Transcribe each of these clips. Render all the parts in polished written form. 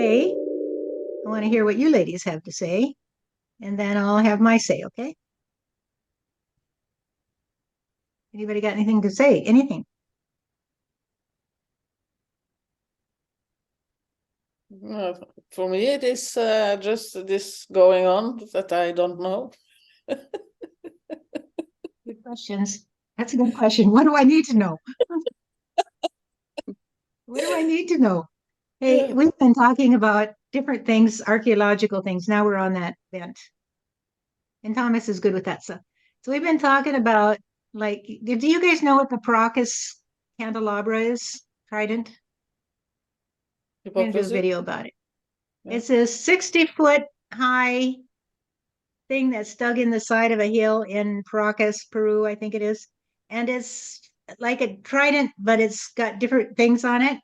today I want to hear what you ladies have to say, and then I'll have my say, okay? Anybody got anything to say? Anything? For me, it is just this going on that I don't know. Good questions. That's a good question. What do I need to know? What do I need to know? Hey, Yeah. we've been talking about different things, archaeological things. Now we're on that bent. And Thomas is good with that stuff. So we've been talking about, like, do you guys know what the Paracas candelabra is? Trident? We're going to do a Hypocrisy. video about it. Yeah. It's a 60-foot high thing that's dug in the side of a hill in Paracas, Peru, I think it is. And it's like a trident, but it's got different things on it.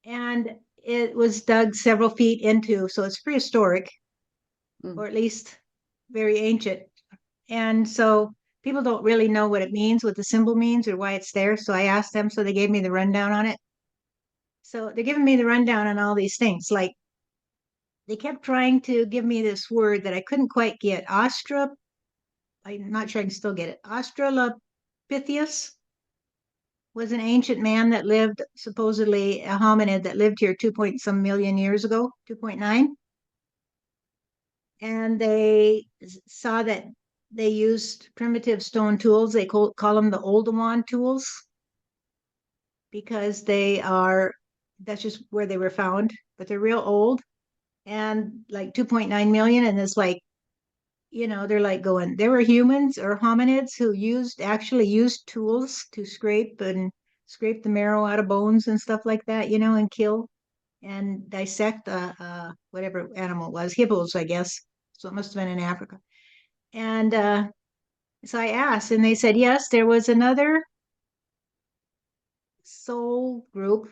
And it was dug several feet into, so it's prehistoric, or at least very ancient. And so people don't really know what it means, what the symbol means, or why it's there. So I asked them, so they gave me the rundown on it. So they're giving me the rundown on all these things. Like they kept trying to give me this word that I couldn't quite get. I'm not sure I can still get it. Australopithecus was an ancient man that lived, supposedly a hominid that lived here 2 point some million years ago, 2.9. And they saw that they used primitive stone tools. They call them the Oldowan tools because that's just where they were found, but they're real old and like 2.9 million. And it's like, they're like going, there were humans or hominids who actually used tools to scrape the marrow out of bones and stuff like that, and kill and dissect whatever animal it was, hippos, I guess. So it must have been in Africa. And so I asked, and they said, yes, there was another soul group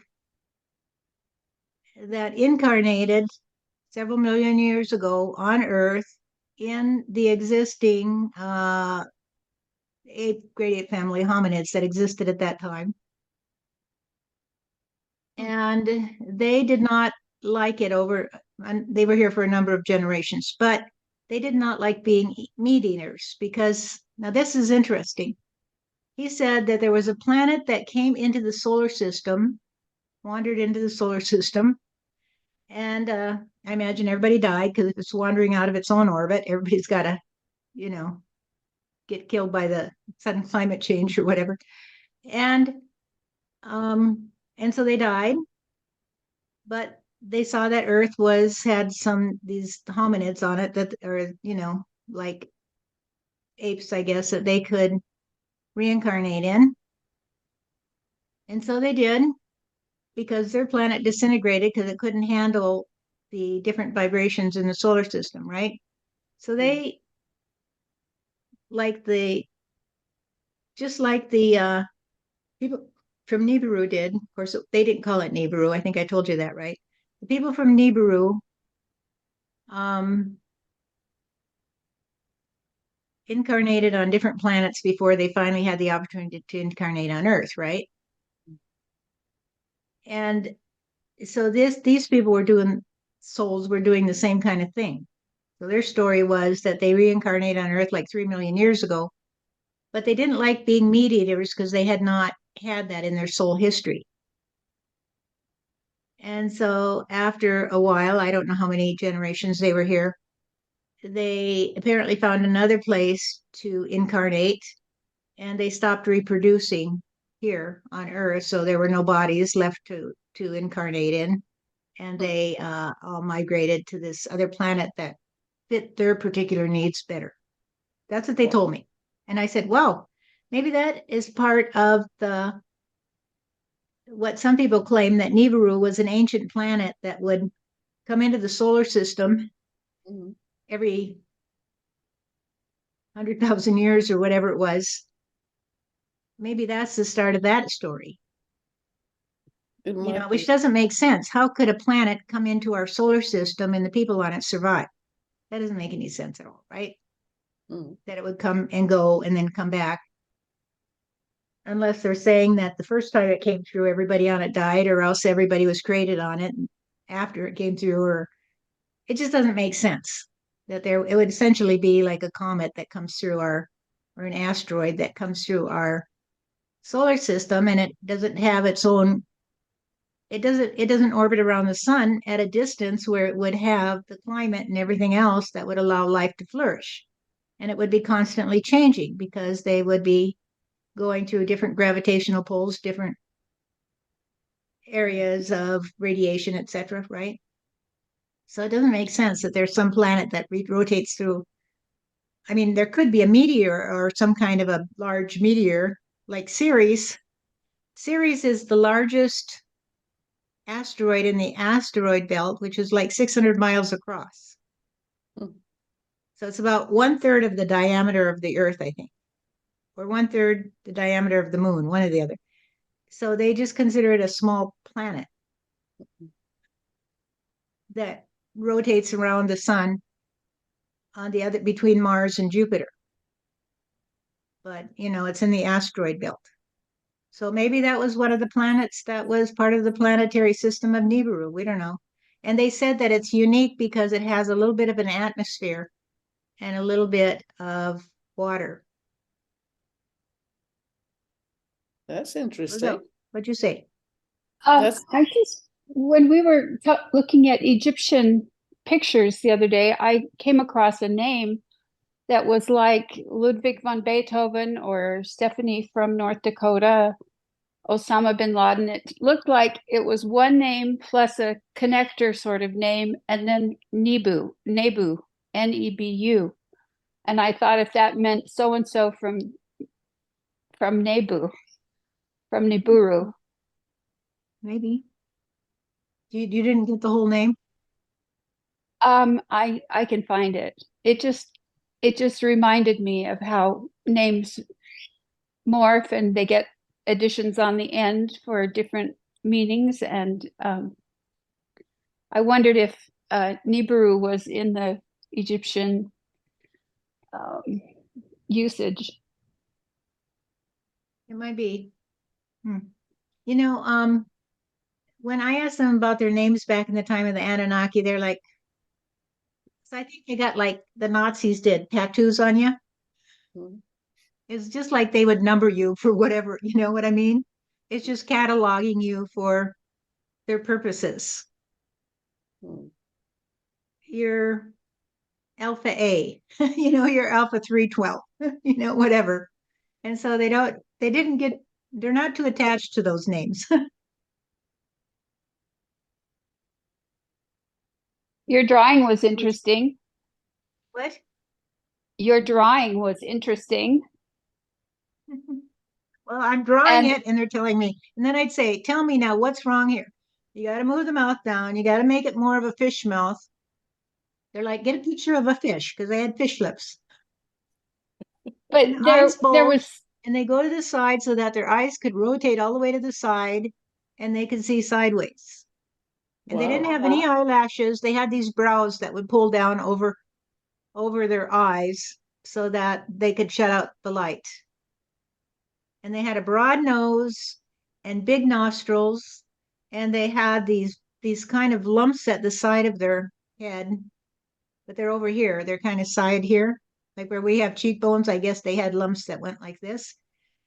that incarnated several million years ago on Earth in the existing great ape family hominids that existed at that time. And they did not like it and they were here for a number of generations, but they did not like being meat eaters because, now this is interesting. He said that there was a planet that came into the solar system, wandered into the solar system, and I imagine everybody died because if it's wandering out of its own orbit, everybody's got to, you know, get killed by the sudden climate change or whatever. And so they died, but they saw that Earth had these hominids on it that are, like apes, I guess, that they could reincarnate in. And so they did because their planet disintegrated because it couldn't handle the different vibrations in the solar system, right? So they, like just like the people from Nibiru did. Of course, they didn't call it Nibiru. I think I told you that, right? The people from Nibiru incarnated on different planets before they finally had the opportunity to incarnate on Earth, right? And so these people souls were doing the same kind of thing. So their story was that they reincarnated on Earth like 3 million years ago, but they didn't like being meat eaters because they had not had that in their soul history. And so after a while, I don't know how many generations they were here, they apparently found another place to incarnate and they stopped reproducing here on Earth. So there were no bodies left to incarnate in. And they all migrated to this other planet that fit their particular needs better. That's what they told me. And I said, well, maybe that is part of what some people claim, that Nibiru was an ancient planet that would come into the solar system every 100,000 years or whatever it was. Maybe that's the start of that story. Which doesn't make sense. How could a planet come into our solar system and the people on it survive? That doesn't make any sense at all, right? That it would come and go and then come back. Unless they're saying that the first time it came through, everybody on it died, or else everybody was created on it. after it came through, or it just doesn't make sense that it would essentially be like a comet that comes through or an asteroid that comes through our solar system, and it doesn't have its own, it doesn't orbit around the sun at a distance where it would have the climate and everything else that would allow life to flourish. And it would be constantly changing because they would be going through different gravitational poles, different areas of radiation, etc., right? So it doesn't make sense that there's some planet that rotates through. I mean, there could be a meteor or some kind of a large meteor like Ceres. Ceres is the largest asteroid in the asteroid belt, which is like 600 miles across. Hmm. So it's about 1/3 of the diameter of the Earth, I think, or 1/3 the diameter of the moon, one or the other. So they just consider it a small planet that rotates around the sun on the other between Mars and Jupiter. But it's in the asteroid belt. So maybe that was one of the planets that was part of the planetary system of Nibiru. We don't know. And they said that it's unique because it has a little bit of an atmosphere and a little bit of water. That's interesting. What'd you say? That's I just, when we were looking at Egyptian pictures the other day, I came across a name that was like Ludwig von Beethoven or Stephanie from North Dakota, Osama bin Laden. It looked like it was one name plus a connector sort of name, and then Nebu, Nebu. And I thought if that meant so and so from Nebu, from Nibiru. Maybe. You didn't get the whole name? I can find it. It just reminded me of how names morph and they get additions on the end for different meanings. And I wondered if Nibiru was in the Egyptian usage. It might be. You know, when I asked them about their names back in the time of the Anunnaki, they're like, so I think they got like the Nazis did, tattoos on you. Mhm. It's just like they would number you for whatever, you know what I mean? It's just cataloging you for their purposes. Hmm. You're Alpha A, you're Alpha 312, whatever. And so they're not too attached to those names. Your drawing was interesting. What? Your drawing was interesting. Well, I'm drawing And it and they're telling me. And then I'd say, tell me now, what's wrong here? You got to move the mouth down. You got to make it more of a fish mouth. They're like, get a picture of a fish because they had fish lips. but And the there eyes bulge was and they go to the side so that their eyes could rotate all the way to the side and they could see sideways. And they didn't Wow. have any eyelashes. They had these brows that would pull down over their eyes so that they could shut out the light. And they had a broad nose and big nostrils, and they had these kind of lumps at the side of their head, but they're over here. They're kind of side here, like where we have cheekbones. I guess they had lumps that went like this.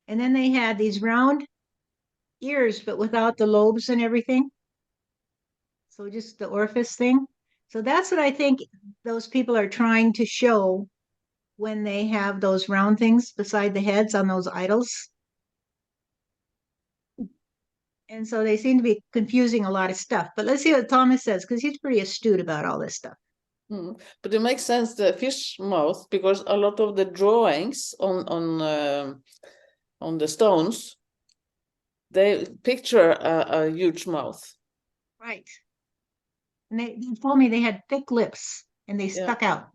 And then they had these round ears, but without the lobes and everything. So just the orifice thing. So that's what I think those people are trying to show when they have those round things beside the heads on those idols. And so they seem to be confusing a lot of stuff. But let's see what Thomas says, because he's pretty astute about all this stuff. But it makes sense, the fish mouth, because a lot of the drawings on the stones, they picture a huge mouth. Right. And they told me they had thick lips and they stuck out.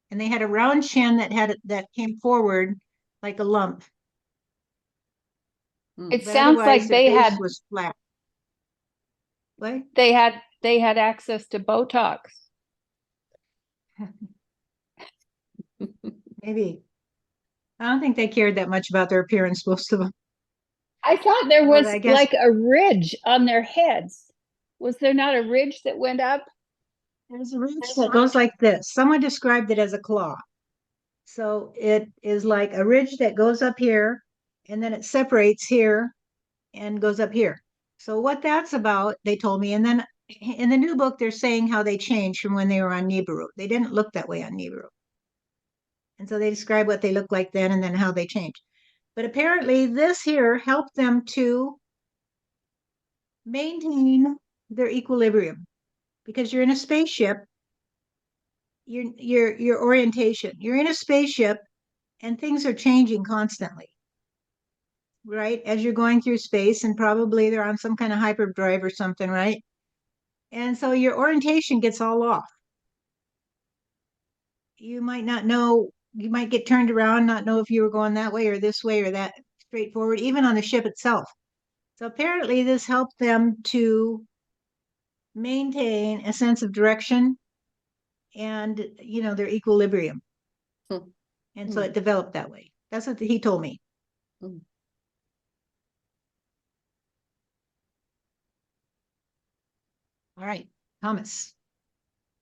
And they had a round chin that came forward like a lump. it But sounds like their they face had was flat. What? they had access to Botox. Maybe. I don't think they cared that much about their appearance, most of them. I thought there Well, was I guess like a ridge on their heads. Was there not a ridge that went up? There's a ridge that goes like this. Someone described it as a claw. So it is like a ridge that goes up here and then it separates here and goes up here. So what that's about, they told me. And then in the new book, they're saying how they changed from when they were on Nibiru. They didn't look that way on Nibiru. And so they describe what they looked like then and then how they changed. But apparently this here helped them to maintain their equilibrium because you're in a spaceship. Your orientation. You're in a spaceship and things are changing constantly. Right? As you're going through space, and probably they're on some kind of hyperdrive or something, right? And so your orientation gets all off. You might not know, you might get turned around, not know if you were going that way or this way or that straightforward, even on the ship itself. So apparently this helped them to maintain a sense of direction and, you know, their equilibrium. And so it developed that way. That's what he told me. All right, Thomas,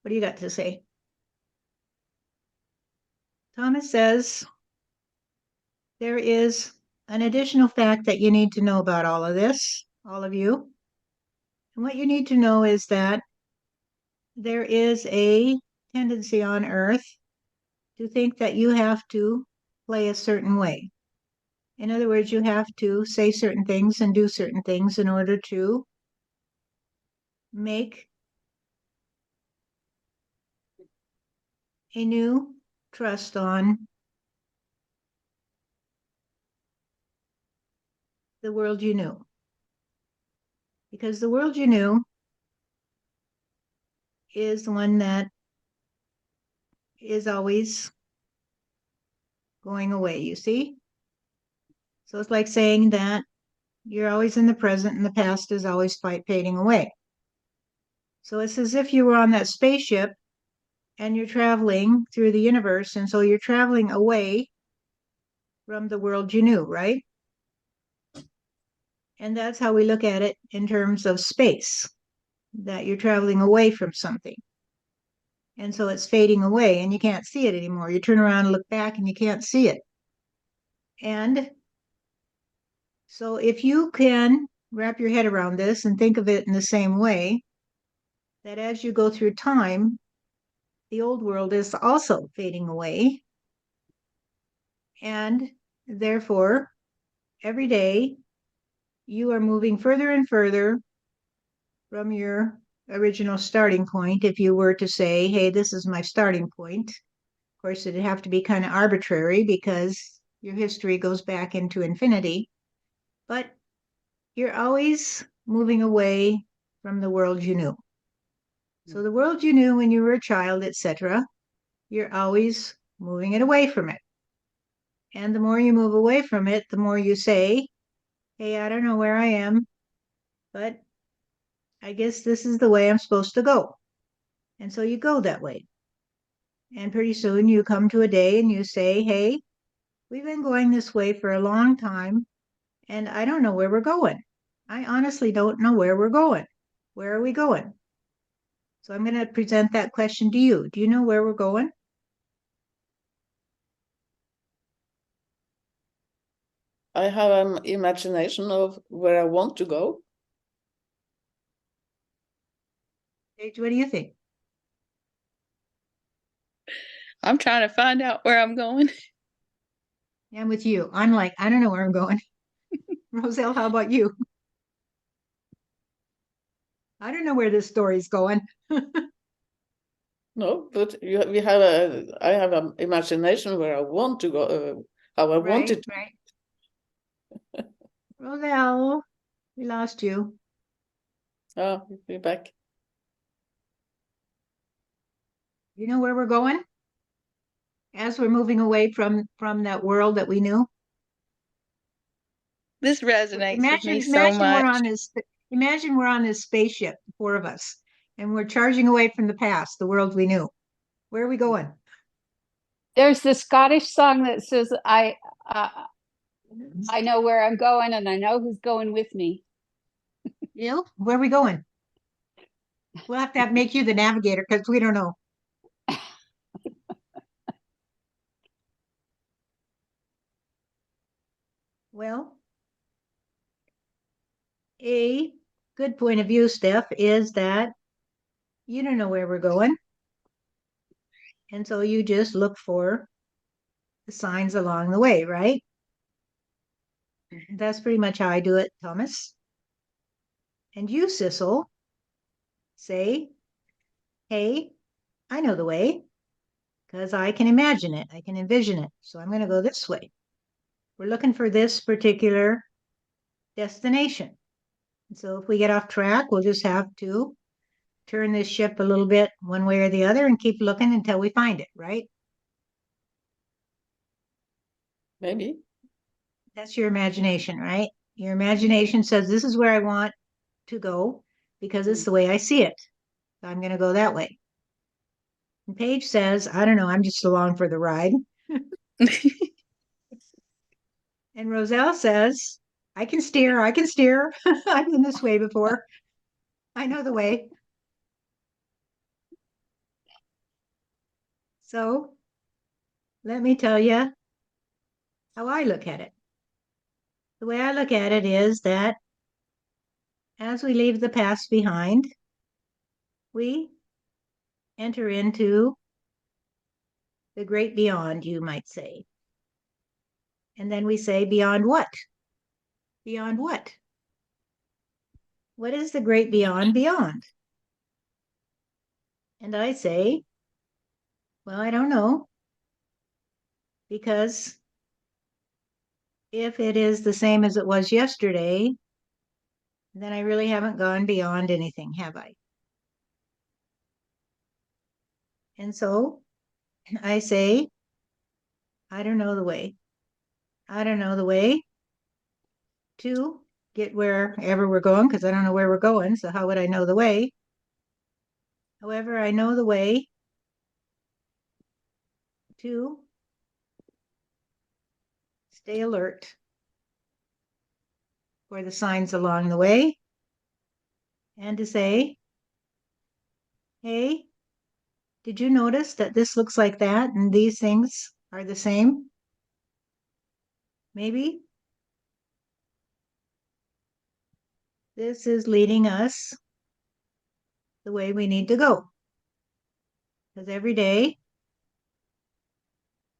what do you got to say? Thomas says, there is an additional fact that you need to know about all of this, all of you. And what you need to know is that there is a tendency on Earth to think that you have to play a certain way. In other words, you have to say certain things and do certain things in order to make a new trust on the world you knew. Because the world you knew is the one that is always going away, you see? So it's like saying that you're always in the present and the past is always fading away. So it's as if you were on that spaceship and you're traveling through the universe, and so you're traveling away from the world you knew, right? And that's how we look at it in terms of space, that you're traveling away from something. And so it's fading away and you can't see it anymore. You turn around and look back and you can't see it. And so if you can wrap your head around this and think of it in the same way, that as you go through time, the old world is also fading away. And therefore, every day you are moving further and further from your original starting point. If you were to say, hey, this is my starting point, of course, it'd have to be kind of arbitrary because your history goes back into infinity. But you're always moving away from the world you knew. So the world you knew when you were a child, etc., you're always moving it away from it. And the more you move away from it, the more you say, hey, I don't know where I am, but I guess this is the way I'm supposed to go. And so you go that way. And pretty soon you come to a day and you say, hey, we've been going this way for a long time, and I don't know where we're going. I honestly don't know where we're going. Where are we going? So I'm going to present that question to you. Do you know where we're going? I have an imagination of where I want to go. Paige, what do you think? I'm trying to find out where I'm going. Yeah, I'm with you. I'm like, I don't know where I'm going. Roselle, how about you? I don't know where this story's going. No, but I have an imagination where I want to go, how I want it. Right. Roselle, we lost you. Oh, be back. You know where we're going? As we're moving away from that world that we knew. This resonates with me so imagine much. Imagine we're on this spaceship, the four of us, and we're charging away from the past, the world we knew. Where are we going? There's the Scottish song that says, I know where I'm going and I know who's going with me. You know, where are we going? We'll have to make you the navigator because we don't know. Well, a good point of view, Steph, is that you don't know where we're going. And so you just look for the signs along the way, right? That's pretty much how I do it, Thomas. And you, Sissel, say, hey, I know the way because I can imagine it. I can envision it. So I'm going to go this way. We're looking for this particular destination. And so if we get off track, we'll just have to turn this ship a little bit one way or the other and keep looking until we find it, right? Maybe. That's your imagination, right? Your imagination says, this is where I want to go because it's the way I see it. So I'm going to go that way. And Paige says, I don't know, I'm just along for the ride. And Roselle says, I can steer. I've been this way before. I know the way. So let me tell you how I look at it. The way I look at it is that as we leave the past behind, we enter into the great beyond, you might say. And then we say, beyond what? Beyond what? What is the great beyond beyond? And I say, well, I don't know. Because if it is the same as it was yesterday, then I really haven't gone beyond anything, have I? And so I say, I don't know the way. I don't know the way to get wherever we're going because I don't know where we're going. So how would I know the way? However, I know the way to stay alert for the signs along the way and to say, hey, did you notice that this looks like that and these things are the same? Maybe this is leading us the way we need to go. Because every day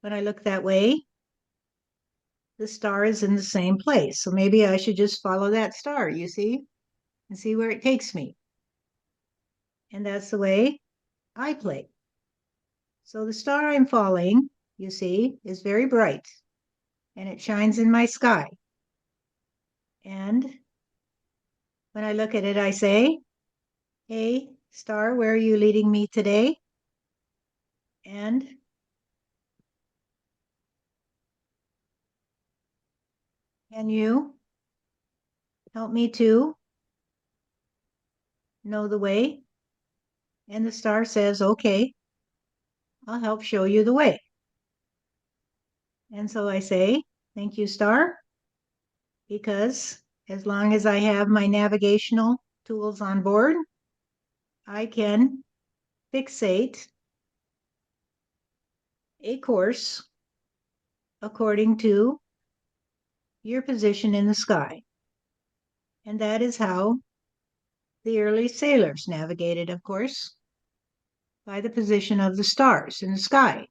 when I look that way, the star is in the same place. So maybe I should just follow that star, you see, and see where it takes me. And that's the way I play. So the star I'm following, you see, is very bright and it shines in my sky. And when I look at it, I say, hey, star, where are you leading me today? And can you help me to know the way? And the star says, okay, I'll help show you the way. And so I say, thank you, star, because as long as I have my navigational tools on board, I can fixate a course according to your position in the sky. And that is how the early sailors navigated, of course, by the position of the stars in the sky.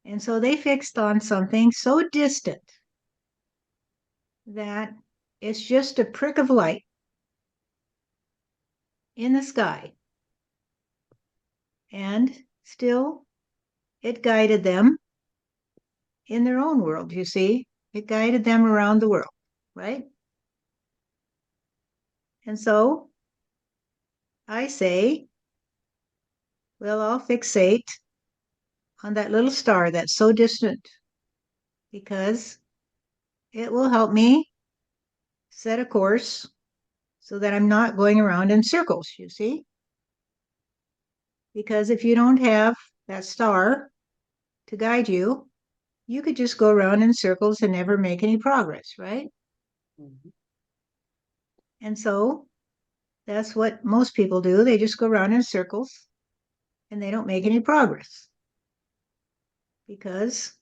And so they fixed on something so distant that it's just a prick of light in the sky. And still, it guided them in their own world, you see. It guided them around the world, right? And so I say, well, I'll fixate on that little star that's so distant because it will help me set a course so that I'm not going around in circles, you see? Because if you don't have that star to guide you, you could just go around in circles and never make any progress, right? Mhm. And so That's what most people do. They just go around in circles and they don't make any progress. Because,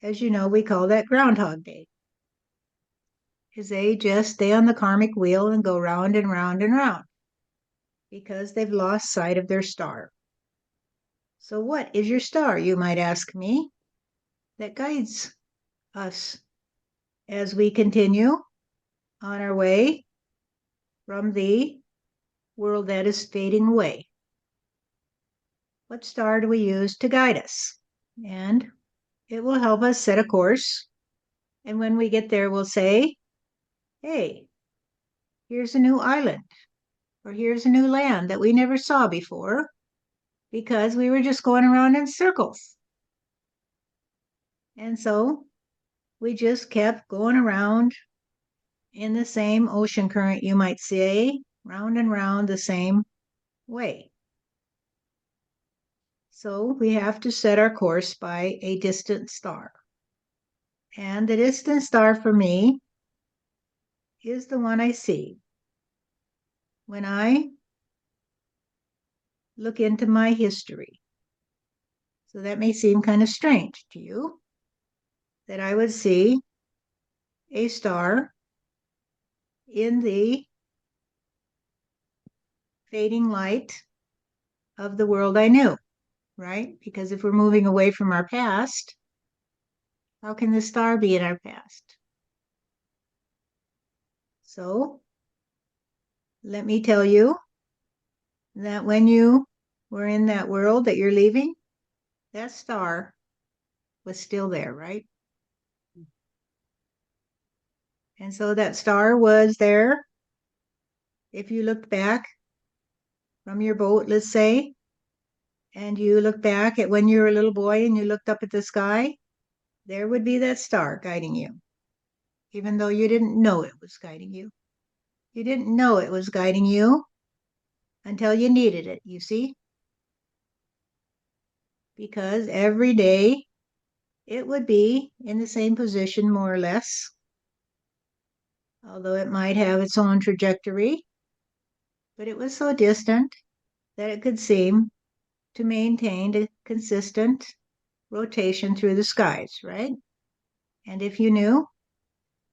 as you know, we call that Groundhog Day. Because they just stay on the karmic wheel and go round and round and round. Because they've lost sight of their star. So, what is your star, you might ask me, that guides us as we continue on our way from the world that is fading away? What star do we use to guide us? And it will help us set a course. And when we get there, we'll say, hey, here's a new island, or here's a new land that we never saw before, because we were just going around in circles. And so we just kept going around in the same ocean current, you might say, round and round the same way. So we have to set our course by a distant star. And the distant star for me is the one I see when I look into my history. So that may seem kind of strange to you, that I would see a star in the fading light of the world I knew, right? Because if we're moving away from our past, how can the star be in our past? So let me tell you that when you were in that world that you're leaving, that star was still there, right? And so that star was there. If you looked back from your boat, let's say, and you look back at when you were a little boy and you looked up at the sky, there would be that star guiding you, even though you didn't know it was guiding you. You didn't know it was guiding you until you needed it, you see? Because every day it would be in the same position, more or less, although it might have its own trajectory, but it was so distant that it could seem to maintain a consistent rotation through the skies, right? And if you knew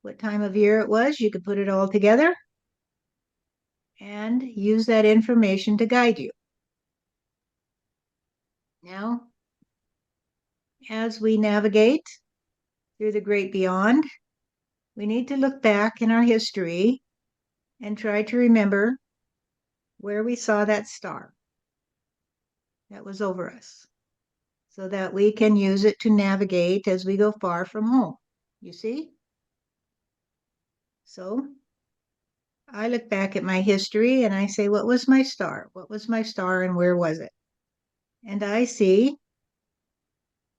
what time of year it was, you could put it all together and use that information to guide you. Now, as we navigate through the great beyond, we need to look back in our history and try to remember where we saw that star that was over us, so that we can use it to navigate as we go far from home. You see? So I look back at my history and I say, what was my star? What was my star and where was it? And I see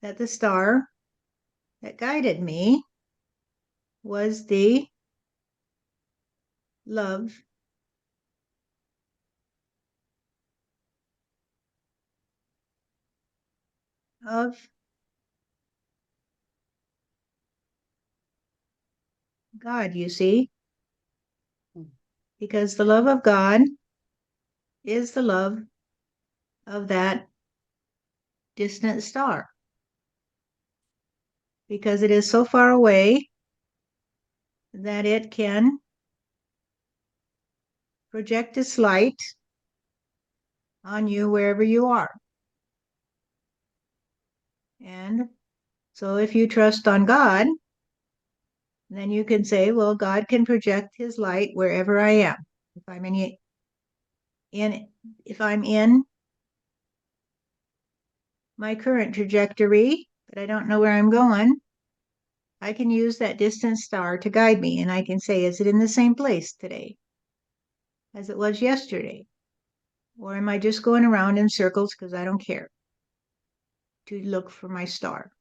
that the star that guided me was the love of God, you see? Because the love of God is the love of that distant star. Because it is so far away that it can project its light on you wherever you are. And so if you trust on God, then you can say, well, God can project his light wherever I am. If I'm in my current trajectory, but I don't know where I'm going, I can use that distant star to guide me. And I can say, is it in the same place today as it was yesterday? Or am I just going around in circles because I don't care to look for my star?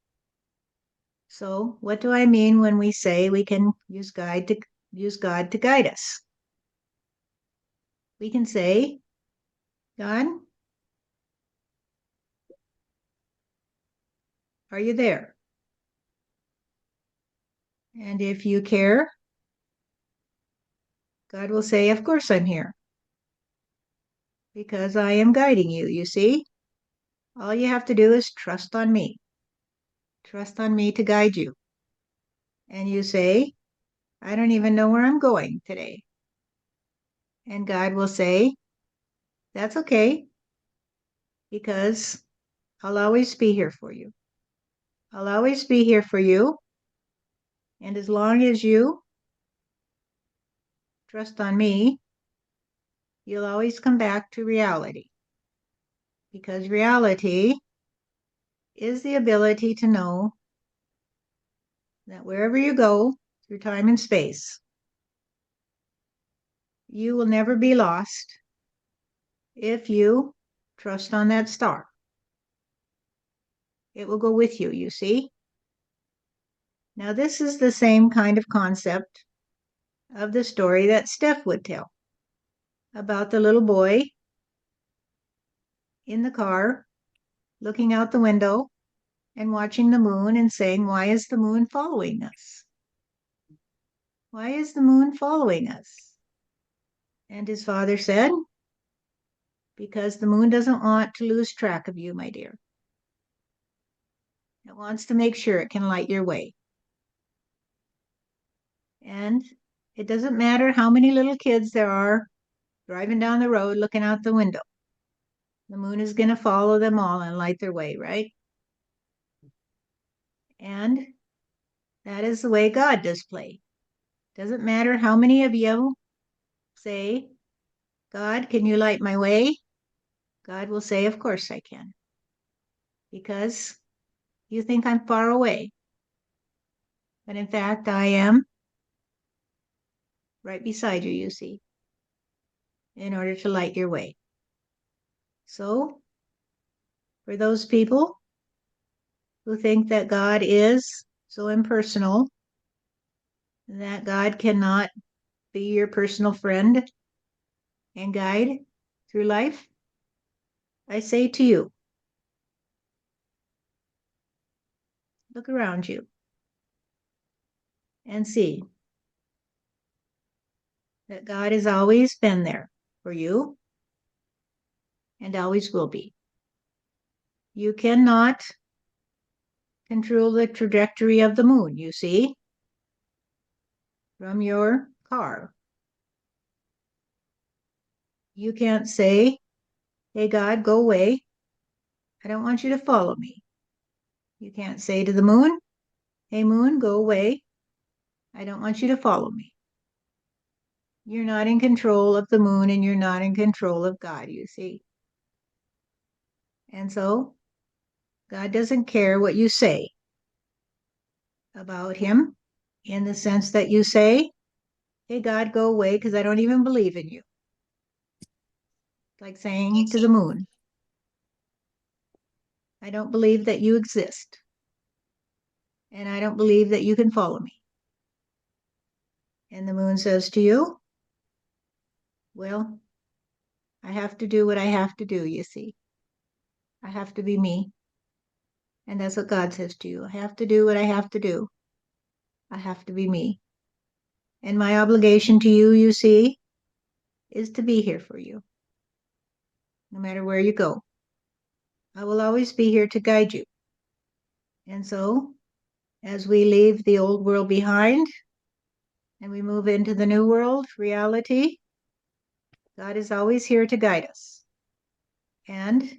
So what do I mean when we say we can use God to guide us? We can say, God, are you there? And if you care, God will say, of course I'm here. because I am guiding you, you see? All you have to do is trust on me. Trust on me to guide you. And you say, I don't even know where I'm going today. And God will say, that's okay, because I'll always be here for you. I'll always be here for you. And as long as you trust on me, you'll always come back to reality. Because reality is the ability to know that wherever you go through time and space, you will never be lost if you trust on that star. It will go with you, you see? Now, this is the same kind of concept of the story that Steph would tell about the little boy in the car looking out the window and watching the moon and saying, why is the moon following us? Why is the moon following us? And his father said, because the moon doesn't want to lose track of you, my dear. It wants to make sure it can light your way. And it doesn't matter how many little kids there are driving down the road looking out the window. The moon is going to follow them all and light their way, right? And that is the way God does play. Doesn't matter how many of you say, God, can you light my way? God will say, of course I can. Because you think I'm far away. But in fact, I am right beside you, you see, in order to light your way. So, for those people who think that God is so impersonal, that God cannot be your personal friend and guide through life, I say to you, look around you and see that God has always been there for you and always will be. You cannot control the trajectory of the moon, you see, from your car. You can't say, hey, God, go away. I don't want you to follow me. You can't say to the moon, hey, moon, go away. I don't want you to follow me. You're not in control of the moon and you're not in control of God, you see. And so God doesn't care what you say about him in the sense that you say, hey, God, go away because I don't even believe in you. Like saying to the moon, I don't believe that you exist. And I don't believe that you can follow me. And the moon says to you, well, I have to do what I have to do, you see. I have to be me. And that's what God says to you. I have to do what I have to do. I have to be me. And my obligation to you, you see, is to be here for you. No matter where you go. I will always be here to guide you. And so, as we leave the old world behind and we move into the new world, reality, God is always here to guide us. And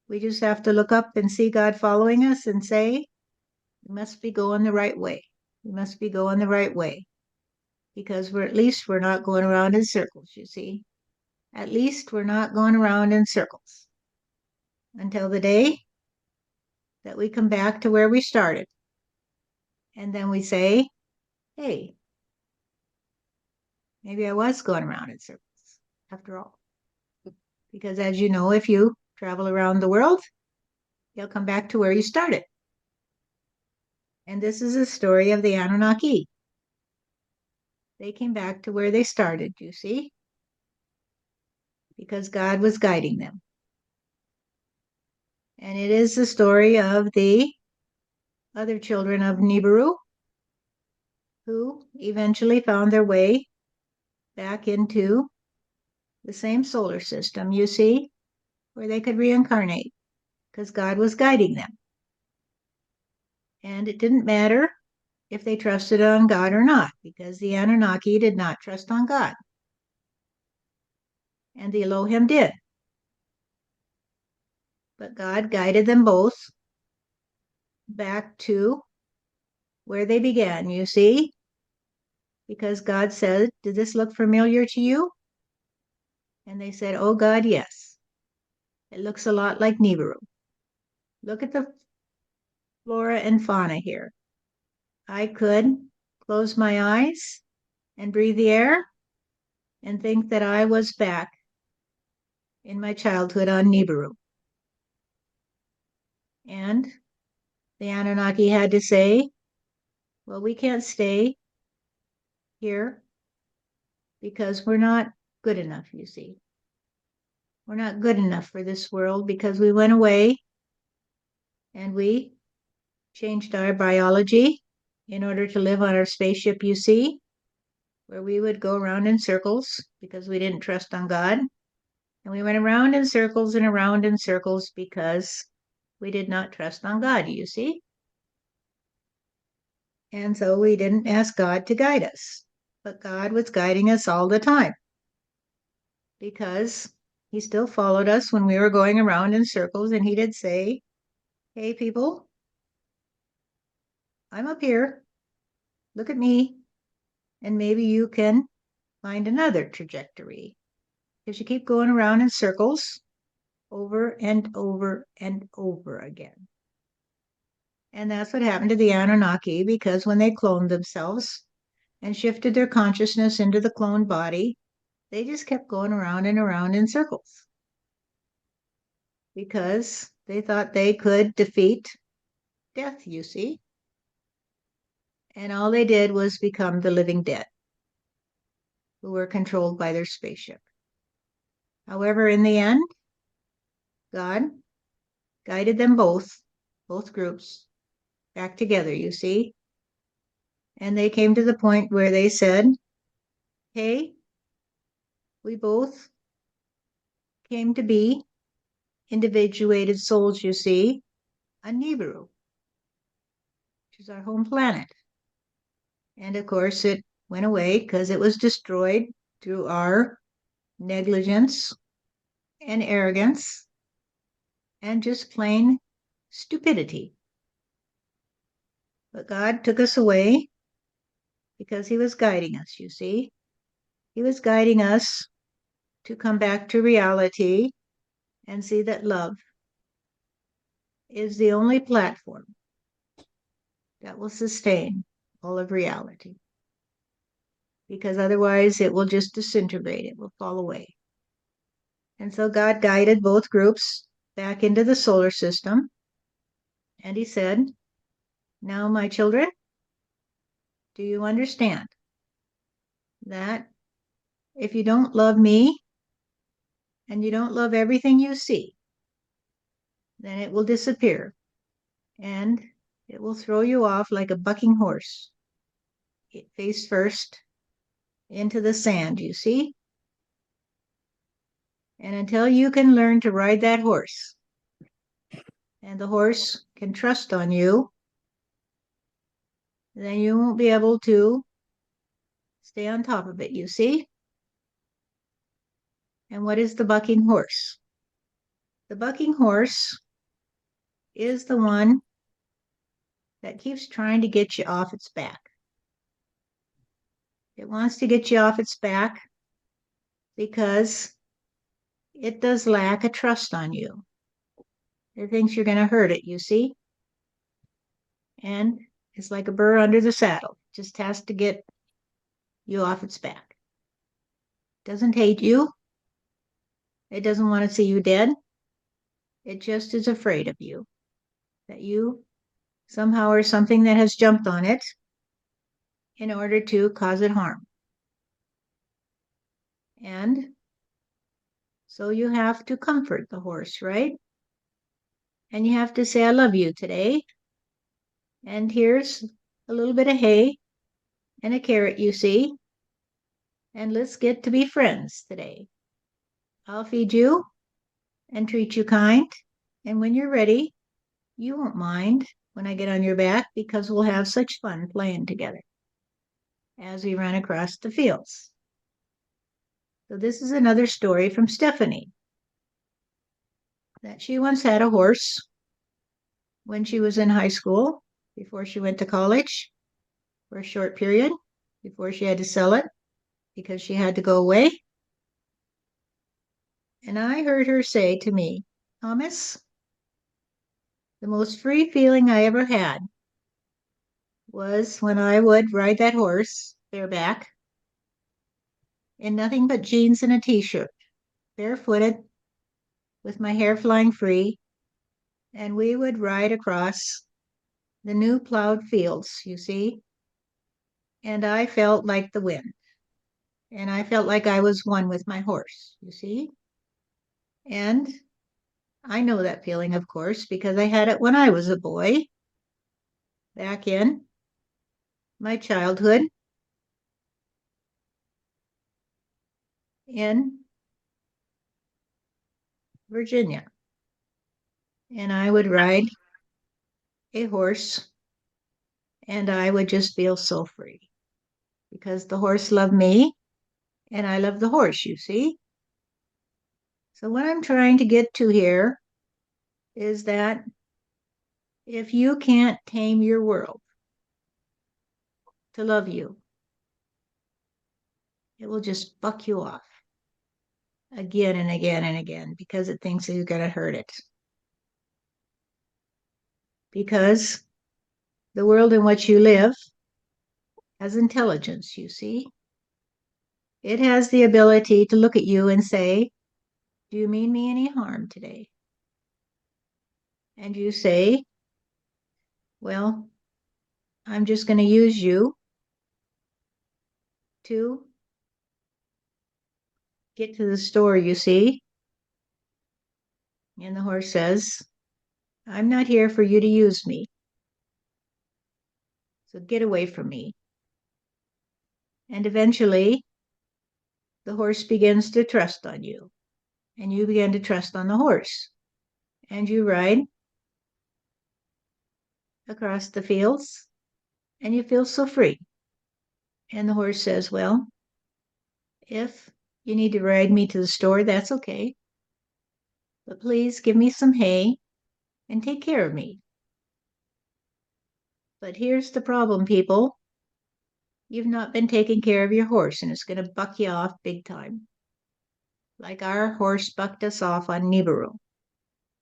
we just have to look up and see God following us and say, we must be going the right way. We must be going the right way. Because at least we're not going around in circles, you see. At least we're not going around in circles. Until the day that we come back to where we started. And then we say, hey, maybe I was going around in circles after all. Because as you know, if you travel around the world, you'll come back to where you started. And this is a story of the Anunnaki. They came back to where they started, you see, because God was guiding them. And it is the story of the other children of Nibiru who eventually found their way back into the same solar system, you see, where they could reincarnate because God was guiding them. And it didn't matter if they trusted on God or not, because the Anunnaki did not trust on God. And the Elohim did. But God guided them both back to where they began, you see, because God said, "Did this look familiar to you?" And they said, "Oh God, yes. It looks a lot like Nibiru. Look at the flora and fauna here. I could close my eyes and breathe the air and think that I was back in my childhood on Nibiru." And the Anunnaki had to say, "Well, we can't stay here because we're not good enough, you see. We're not good enough for this world because we went away and we changed our biology in order to live on our spaceship, you see, where we would go around in circles because we didn't trust on God. And we went around in circles and around in circles because we did not trust on God, you see. And so we didn't ask God to guide us. But God was guiding us all the time because he still followed us when we were going around in circles. And he did say, "Hey, people, I'm up here. Look at me. And maybe you can find another trajectory because you keep going around in circles over and over and over again." And that's what happened to the Anunnaki, because when they cloned themselves and shifted their consciousness into the cloned body, they just kept going around and around in circles because they thought they could defeat death, you see. And all they did was become the living dead who were controlled by their spaceship. However, in the end, God guided them both groups, back together, you see. And they came to the point where they said, "Hey, we both came to be individuated souls, you see, on Nibiru, which is our home planet." And of course, it went away because it was destroyed through our negligence and arrogance and just plain stupidity. But God took us away because he was guiding us, you see. He was guiding us to come back to reality and see that love is the only platform that will sustain all of reality. Because otherwise it will just disintegrate, it will fall away. And so God guided both groups back into the solar system. And he said, "Now, my children, do you understand that if you don't love me and you don't love everything you see, then it will disappear and it will throw you off like a bucking horse, face first into the sand, you see? And until you can learn to ride that horse, and the horse can trust on you, then you won't be able to stay on top of it, you see? And what is the bucking horse? The bucking horse is the one that keeps trying to get you off its back. It wants to get you off its back because it does lack a trust on you. It thinks you're going to hurt it, you see? And it's like a burr under the saddle. It just has to get you off its back. It doesn't hate you. It doesn't want to see you dead. It just is afraid of you, that you somehow are something that has jumped on it in order to cause it harm. And so you have to comfort the horse, right? And you have to say, "I love you today. And here's a little bit of hay and a carrot, you see. And let's get to be friends today." I'll feed you and treat you kind. And when you're ready, you won't mind when I get on your back because we'll have such fun playing together as we run across the fields. So this is another story from Stephanie, that she once had a horse when she was in high school, before she went to college for a short period, before she had to sell it because she had to go away. And I heard her say to me, Thomas, the most free feeling I ever had was when I would ride that horse bareback in nothing but jeans and a t-shirt, barefooted, with my hair flying free, and we would ride across the new plowed fields, you see, and I felt like the wind, and I felt like I was one with my horse, you see, and I know that feeling, of course, because I had it when I was a boy, back in my childhood in Virginia. And I would ride a horse and I would just feel so free because the horse loved me and I love the horse, you see. So, what I'm trying to get to here is that if you can't tame your world to love you, it will just buck you off again and again and again because it thinks you're going to hurt it. Because the world in which you live has intelligence, you see. It has the ability to look at you and say, do you mean me any harm today? And you say, well, I'm just going to use you to get to the store, you see. And the horse says, I'm not here for you to use me. So get away from me. And eventually, the horse begins to trust on you. And you begin to trust on the horse. And you ride across the fields and you feel so free. And the horse says, well, if you need to ride me to the store, that's okay. But please give me some hay and take care of me. But here's the problem, people. You've not been taking care of your horse, and it's going to buck you off big time. Like our horse bucked us off on Nibiru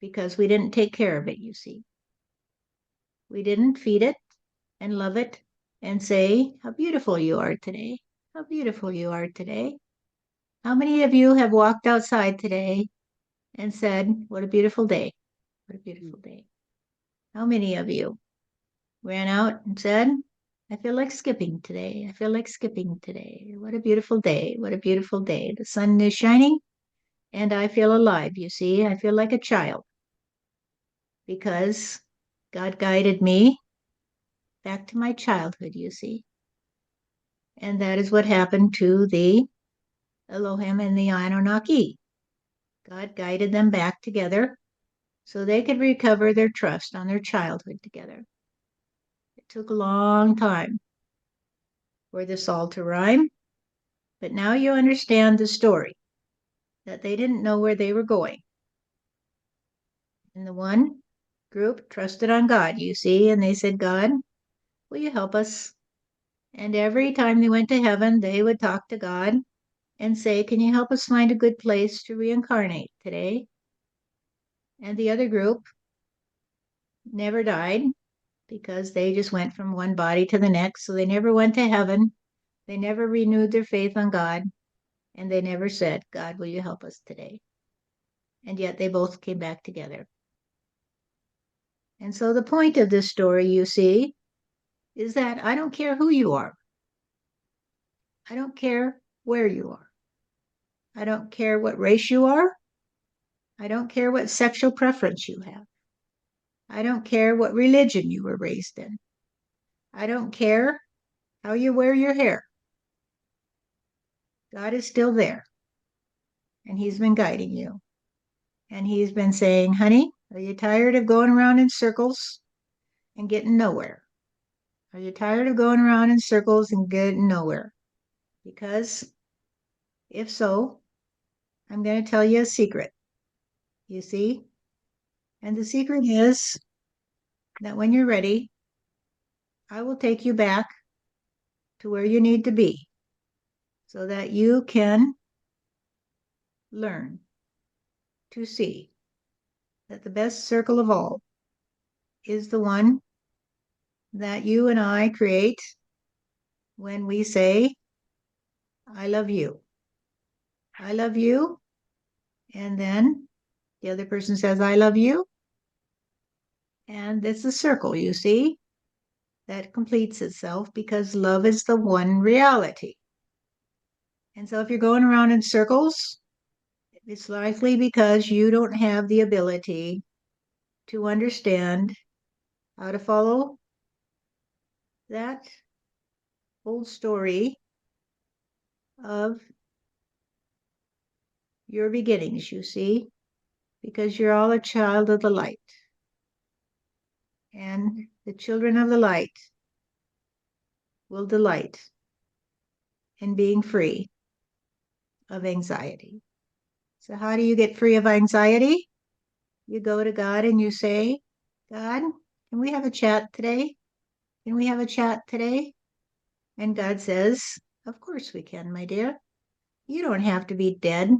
because we didn't take care of it, you see. We didn't feed it and love it and say, how beautiful you are today. How beautiful you are today. How many of you have walked outside today and said, what a beautiful day. What a beautiful day. How many of you ran out and said, I feel like skipping today. I feel like skipping today. What a beautiful day. What a beautiful day. The sun is shining and I feel alive, you see. I feel like a child because God guided me back to my childhood, you see. And that is what happened to the Elohim and the Anunnaki. God guided them back together so they could recover their trust on their childhood together. It took a long time for this all to rhyme, but now you understand the story, that they didn't know where they were going. And the one group trusted on God, you see, and they said, God, will you help us? And every time they went to heaven, they would talk to God and say, can you help us find a good place to reincarnate today? And the other group never died because they just went from one body to the next. So they never went to heaven. They never renewed their faith on God. And they never said, God, will you help us today? And yet they both came back together. And so the point of this story, you see, is that I don't care who you are. I don't care where you are. I don't care what race you are. I don't care what sexual preference you have. I don't care what religion you were raised in. I don't care how you wear your hair. God is still there. and he's been guiding you. And he's been saying, honey, are you tired of going around in circles and getting nowhere? Are you tired of going around in circles and getting nowhere? Because if so, I'm going to tell you a secret. You see? And the secret is that when you're ready, I will take you back to where you need to be so that you can learn to see that the best circle of all is the one that you and I create when we say, I love you. I love you. And then the other person says, I love you. And it's a circle, you see, that completes itself because love is the one reality. And so if you're going around in circles, it's likely because you don't have the ability to understand how to follow that old story of your beginnings, you see, because you're all a child of the light. And the children of the light will delight in being free of anxiety. So, how do you get free of anxiety? You go to God and you say, God, can we have a chat today? Can we have a chat today? And God says, of course we can, my dear. You don't have to be dead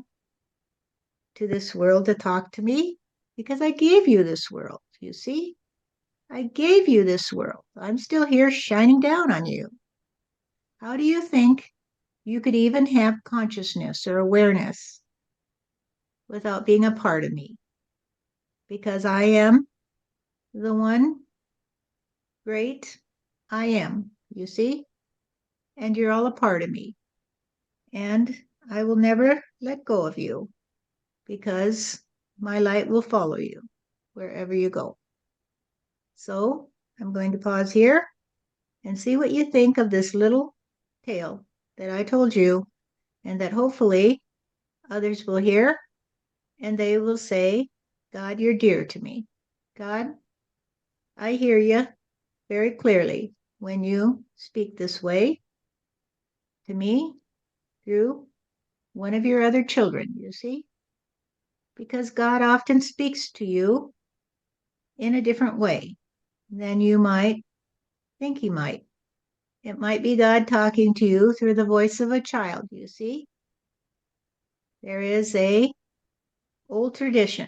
to this world to talk to me because I gave you this world, you see? I gave you this world. I'm still here shining down on you. How do you think you could even have consciousness or awareness without being a part of me? Because I am the one great I am, you see? And you're all a part of me. And I will never let go of you because my light will follow you wherever you go. So I'm going to pause here and see what you think of this little tale that I told you and that hopefully others will hear and they will say, God, you're dear to me. God, I hear you very clearly when you speak this way to me through one of your other children, you see? Because God often speaks to you in a different way than you might think he might. It might be God talking to you through the voice of a child, you see? There is a old tradition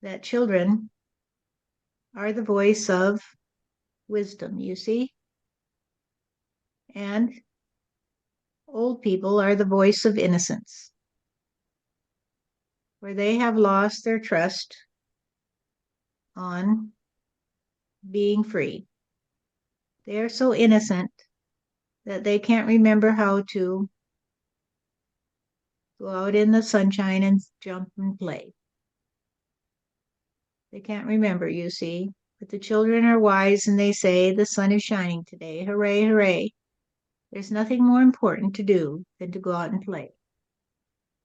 that children are the voice of wisdom, you see? And old people are the voice of innocence, where they have lost their trust on being free. They are so innocent that they can't remember how to go out in the sunshine and jump and play. They can't remember, you see. But the children are wise and they say, the sun is shining today. Hooray, hooray. There's nothing more important to do than to go out and play.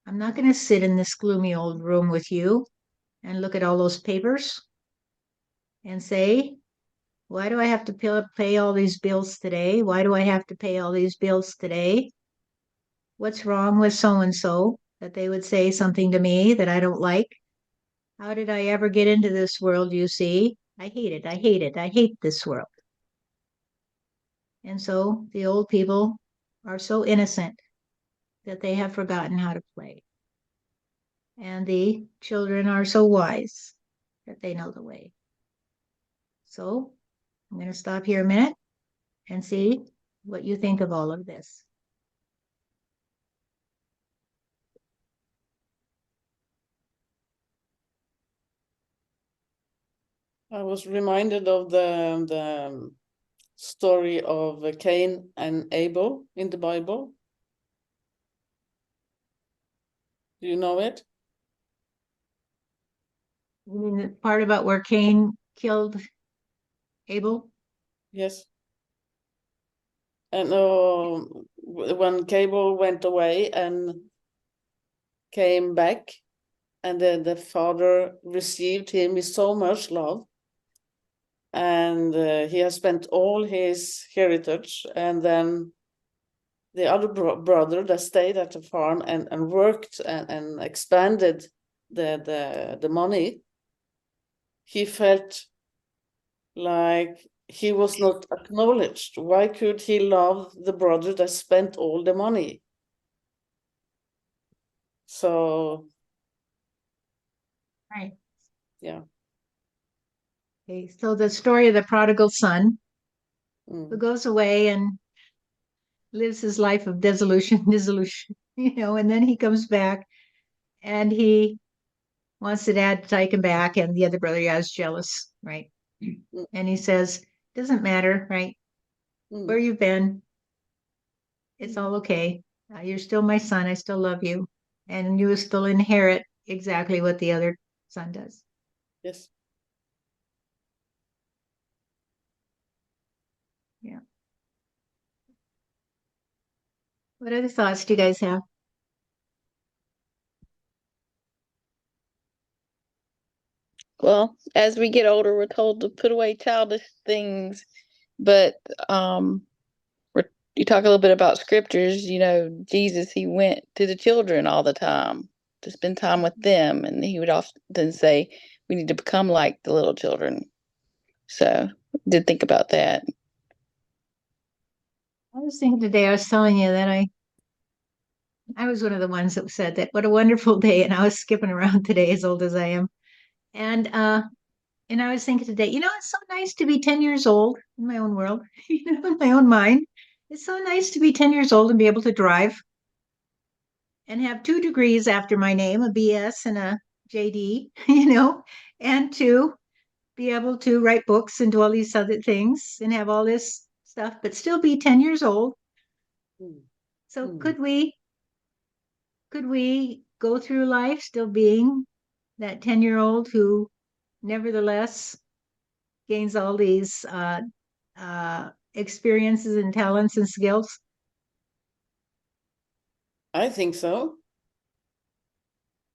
I'm not going to sit in this gloomy old room with you and look at all those papers and say, why do I have to pay all these bills today? Why do I have to pay all these bills today? What's wrong with so-and-so that they would say something to me that I don't like? How did I ever get into this world, you see? I hate it. I hate it. I hate this world. And so the old people are so innocent that they have forgotten how to play. And the children are so wise that they know the way. So I'm going to stop here a minute and see what you think of all of this. I was reminded of the story of Cain and Abel in the Bible. Do you know it? You mean the part about where Cain killed Abel? Yes. And when Abel went away and came back, and the father received him with so much love. And he has spent all his heritage, and then the other brother that stayed at the farm and worked and expanded the money, he felt like he was not acknowledged. Why could he love the brother that spent all the money? So, Right. yeah. Okay. So the story of the prodigal son who Mm. goes away and lives his life of dissolution, and then he comes back and he wants the dad to take him back, and the other brother, is jealous, right? Mm. And he says, doesn't matter, right? Where you've been, it's all okay. You're still my son. I still love you. And you will still inherit exactly what the other son does. Yes. Yeah. What other thoughts do you guys have? Well, as we get older, we're told to put away childish things, but you talk a little bit about scriptures. Jesus, he went to the children all the time to spend time with them, and he would often say, "We need to become like the little children." So, did think about that. I was thinking today, I was telling you that I was one of the ones that said that what a wonderful day. And I was skipping around today, as old as I am. And I was thinking today, it's so nice to be 10 years old in my own world, in my own mind. It's so nice to be 10 years old and be able to drive and have 2 degrees after my name, a BS and a JD, and to be able to write books and do all these other things and have all this stuff, but still be 10 years old. So could we go through life still being that 10-year-old who nevertheless gains all these experiences and talents and skills? I think so.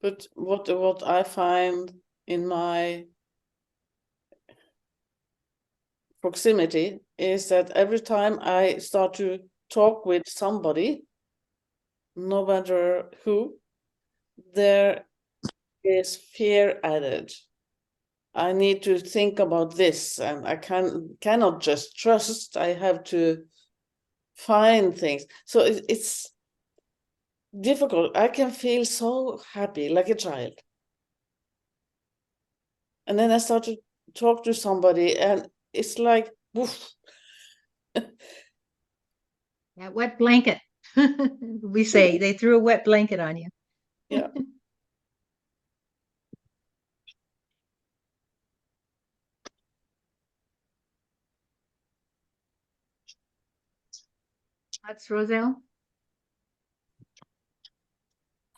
But what I find in my proximity is that every time I start to talk with somebody, no matter who, there is fear added. I need to think about this, and I cannot just trust. I have to find things. So it's difficult. I can feel so happy, like a child. And then I start to talk to somebody, and it's like, woof. That wet blanket. We say they threw a wet blanket on you. Yeah. That's Roselle.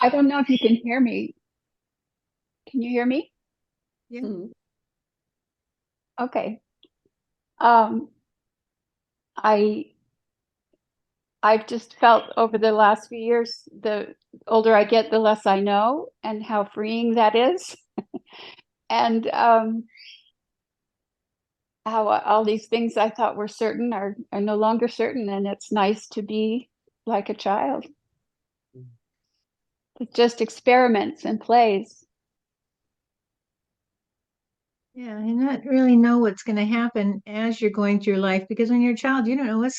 I don't know if you can hear me. Can you hear me? Yeah. Mhm. Okay. I've just felt over the last few years, the older I get, the less I know, and how freeing that is. And how all these things I thought were certain are no longer certain, and it's nice to be like a child. With just experiments and plays. Yeah, and not really know what's going to happen as you're going through life, because when you're a child, you don't know what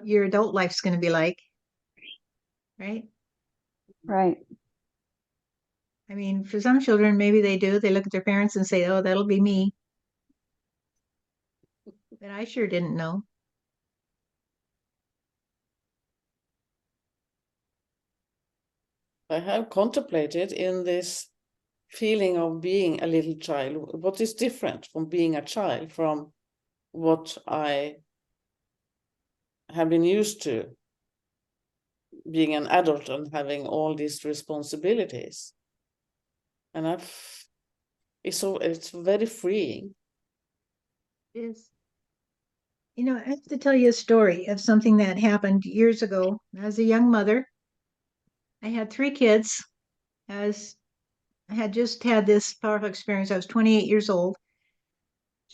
your adult life's going to be like, right? Right. I mean, for some children, maybe they do. They look at their parents and say, "Oh, that'll be me." But I sure didn't know. I have contemplated in this feeling of being a little child. What is different from being a child from what I have been used to being an adult and having all these responsibilities? And it's very freeing. It is. I have to tell you a story of something that happened years ago. As a young mother, I had 3 kids, I had just had this powerful experience. I was 28 years old,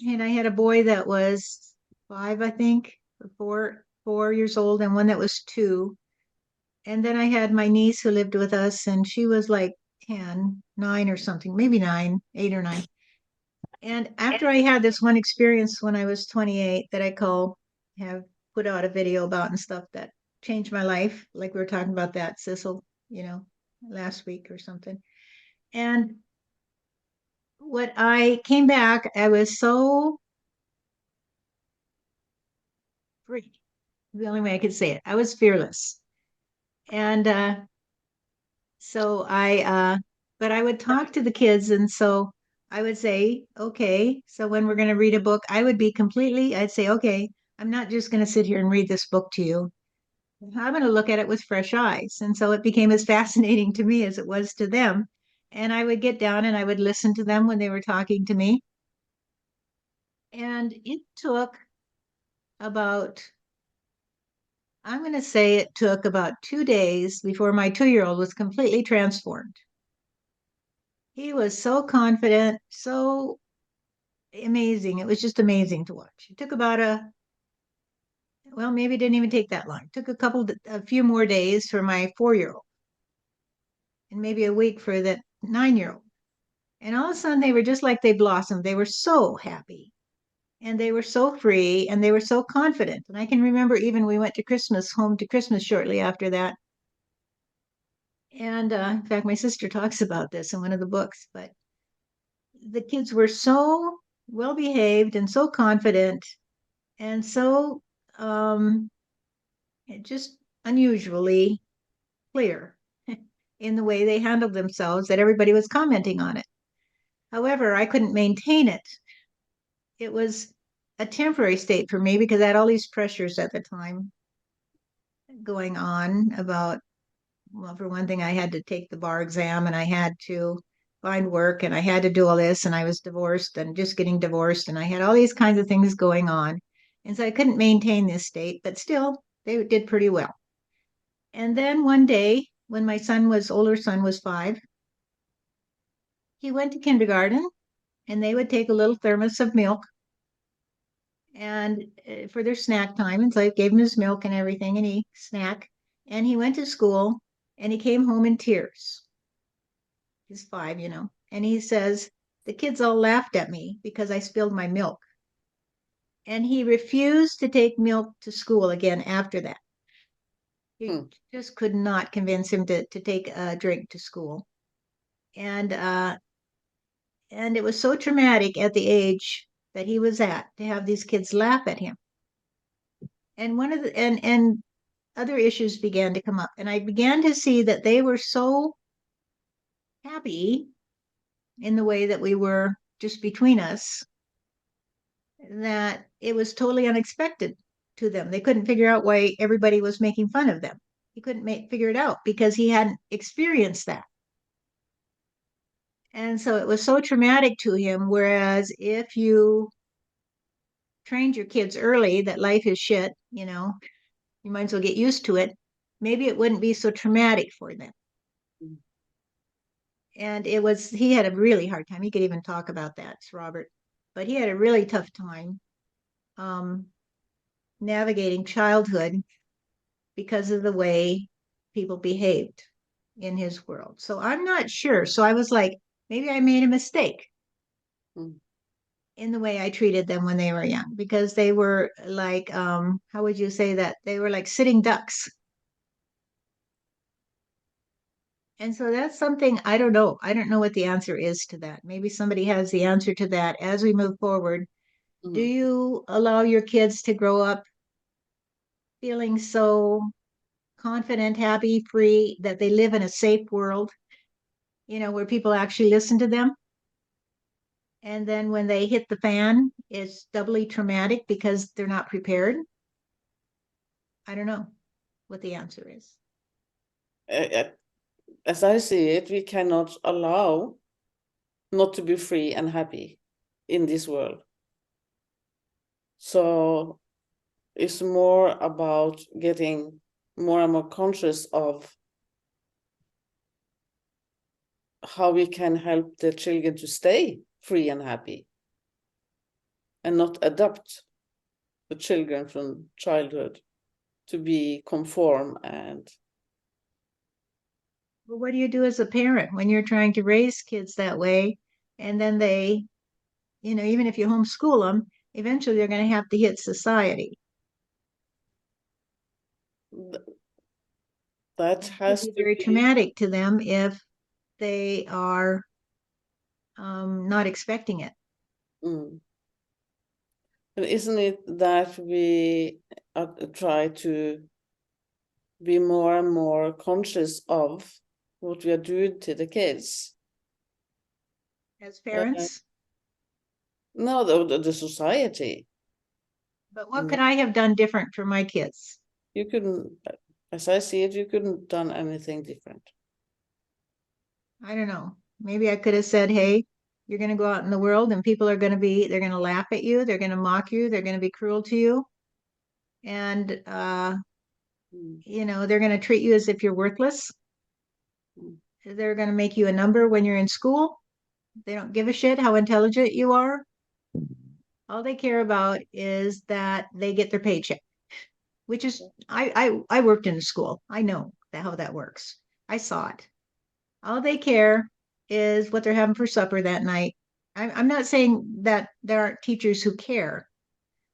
and I had a boy that was 5, I think, or 4 years old, and one that was 2. And then I had my niece who lived with us, and she was like 10, 9 or something, maybe 9, 8 or 9. And after I had this one experience when I was 28 that have put out a video about and stuff that changed my life, like we were talking about that, Sissel, last week or something. And what I came back, I was so free. The only way I could say it. I was fearless. And but I would talk to the kids. And so I would say, okay, so when we're going to read a book, I'd say, okay, I'm not just going to sit here and read this book to you. I'm going to look at it with fresh eyes. And so it became as fascinating to me as it was to them. And I would get down and I would listen to them when they were talking to me. And I'm going to say it took about 2 days before my 2-year-old was completely transformed. He was so confident, so amazing. It was just amazing to watch. It took maybe it didn't even take that long. It took a few more days for my 4-year-old and maybe a week for the 9-year-old. And all of a sudden they were just like they blossomed. They were so happy and they were so free and they were so confident. And I can remember even we went home to Christmas shortly after that. And in fact, my sister talks about this in one of the books, but the kids were so well behaved and so confident and so just unusually clear in the way they handled themselves that everybody was commenting on it. However, I couldn't maintain it. It was a temporary state for me because I had all these pressures at the time going on about, well, for one thing, I had to take the bar exam and I had to find work and I had to do all this and I was divorced and just getting divorced and I had all these kinds of things going on. And so I couldn't maintain this state, but still they did pretty well. And then one day when my older son was 5, he went to kindergarten and they would take a little thermos of milk and for their snack time. And so I gave him his milk and everything and he snack and he went to school and he came home in tears. He's 5, and he says, the kids all laughed at me because I spilled my milk. And he refused to take milk to school again after that. You just could not convince him to take a drink to school. And it was so traumatic at the age that he was at to have these kids laugh at him. And and other issues began to come up. And I began to see that they were so happy in the way that we were just between us that it was totally unexpected to them. They couldn't figure out why everybody was making fun of them. He couldn't figure it out because he hadn't experienced that. And so it was so traumatic to him. Whereas if you trained your kids early that life is shit, you might as well get used to it, maybe it wouldn't be so traumatic for them. And he had a really hard time. He could even talk about that, Robert, but he had a really tough time navigating childhood because of the way people behaved in his world. So I'm not sure. So I was like, maybe I made a mistake in the way I treated them when they were young, because they were like, how would you say that? They were like sitting ducks. And so that's something I don't know. I don't know what the answer is to that. Maybe somebody has the answer to that as we move forward. Do you allow your kids to grow up feeling so confident, happy, free, that they live in a safe world, where people actually listen to them? And then when they hit the fan, it's doubly traumatic because they're not prepared. I don't know what the answer is. As I see it, we cannot allow not to be free and happy in this world. So it's more about getting more and more conscious of how we can help the children to stay free and happy and not adopt the children from childhood to be conform and Well, what do you do as a parent when you're trying to raise kids that way? And then they, even if you homeschool them, eventually they're going to have to hit society. that It could has be to very be. traumatic to them if they are not expecting it. Mm. And isn't it that we try to be more and more conscious of what we are doing to the kids? As parents. No, the society. But what could I have done different for my kids? You couldn't, as I see it, you couldn't done anything different. I don't know. Maybe I could have said, hey, you're going to go out in the world and people are going to they're going to laugh at you. They're going to mock you. They're going to be cruel to you. And, they're going to treat you as if you're worthless. They're going to make you a number when you're in school. They don't give a shit how intelligent you are. All they care about is that they get their paycheck, which is, I worked in the school. I know how that works. I saw it. All they care is what they're having for supper that night. I'm not saying that there aren't teachers who care,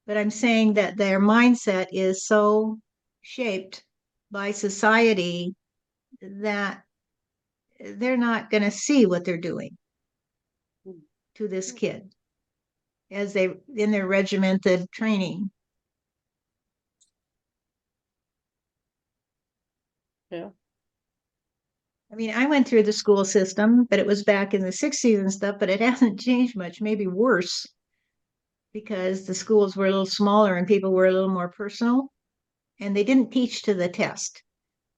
but I'm saying that their mindset is so shaped by society that they're not going to see what they're doing to this kid as they in their regimented training. Yeah. I mean, I went through the school system, but it was back in the 60s and stuff, but it hasn't changed much, maybe worse, because the schools were a little smaller and people were a little more personal. And they didn't teach to the test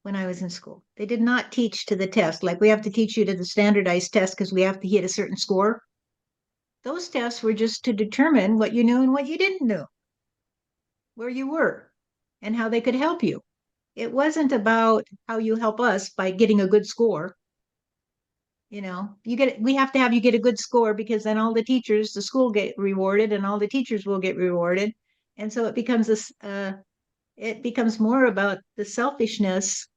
when I was in school. They did not teach to the test. Like we have to teach you to the standardized test because we have to hit a certain score. Those tests were just to determine what you knew and what you didn't know, where you were, and how they could help you. It wasn't about how you help us by getting a good score. We have to have you get a good score because then all the teachers, the school get rewarded and all the teachers will get rewarded. And so it becomes it becomes more about the selfishness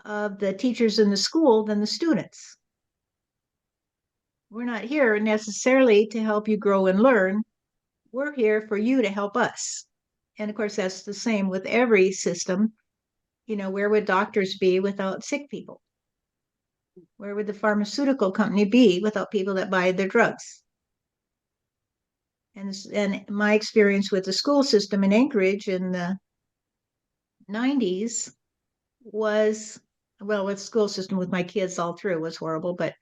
of the teachers in the school than the students. We're not here necessarily to help you grow and learn. We're here for you to help us. And of course, that's the same with every system. Where would doctors be without sick people? Where would the pharmaceutical company be without people that buy their drugs? And my experience with the school system in Anchorage in the 90s was, well, with school system with my kids all through was horrible, but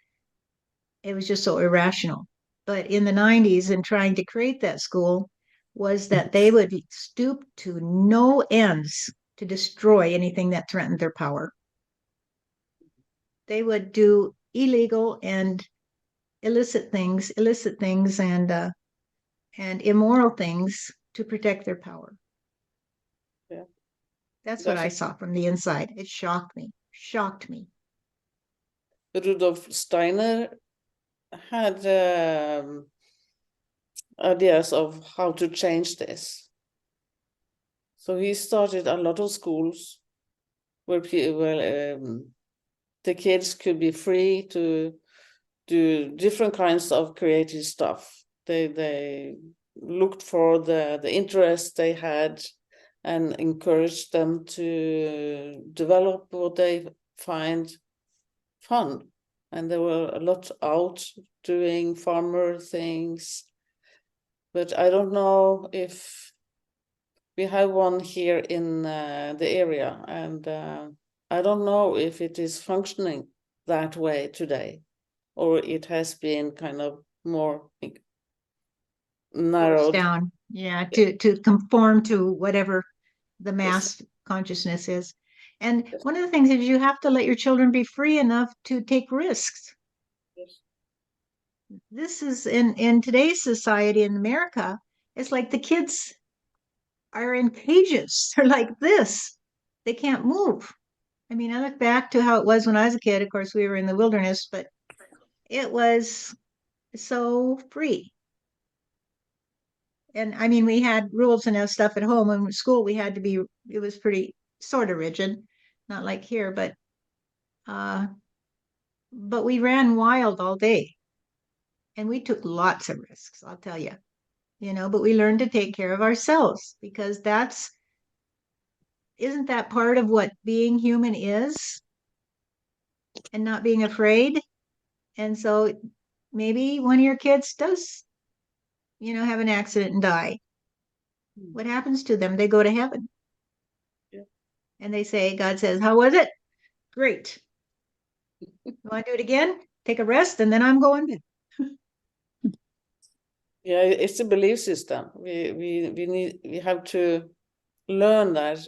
it was just so irrational. But in the 90s, and trying to create that school, was that they would stoop to no ends to destroy anything that threatened their power. They would do illegal and illicit things and immoral things to protect their power. Yeah. That's what I saw from the inside. It shocked me. Rudolf Steiner had ideas of how to change this. So he started a lot of schools where the kids could be free to do different kinds of creative stuff. They looked for the interest they had and encouraged them to develop what they find fun. And there were a lot out doing farmer things. But I don't know if we have one here in the area, and I don't know if it is functioning that way today, or it has been kind of more narrowed down. Yeah, to conform to whatever the mass consciousness is. And one of the things is you have to let your children be free enough to take risks. Yes. This is in today's society in America, it's like the kids are in cages. They're like this. They can't move. I mean, I look back to how it was when I was a kid. Of course, we were in the wilderness, but it was so free. And I mean, we had rules and stuff at home. In school, we had to be, it was pretty sort of rigid, not like here, but we ran wild all day. And we took lots of risks, I'll tell you, but we learned to take care of ourselves because isn't that part of what being human is? And not being afraid. And so maybe one of your kids does, have an accident and die. What happens to them? They go to heaven. Yeah. And they say, God says, how was it? Great. You want to do it again? Take a rest, and then I'm going back. Yeah, it's a belief system. We have to learn that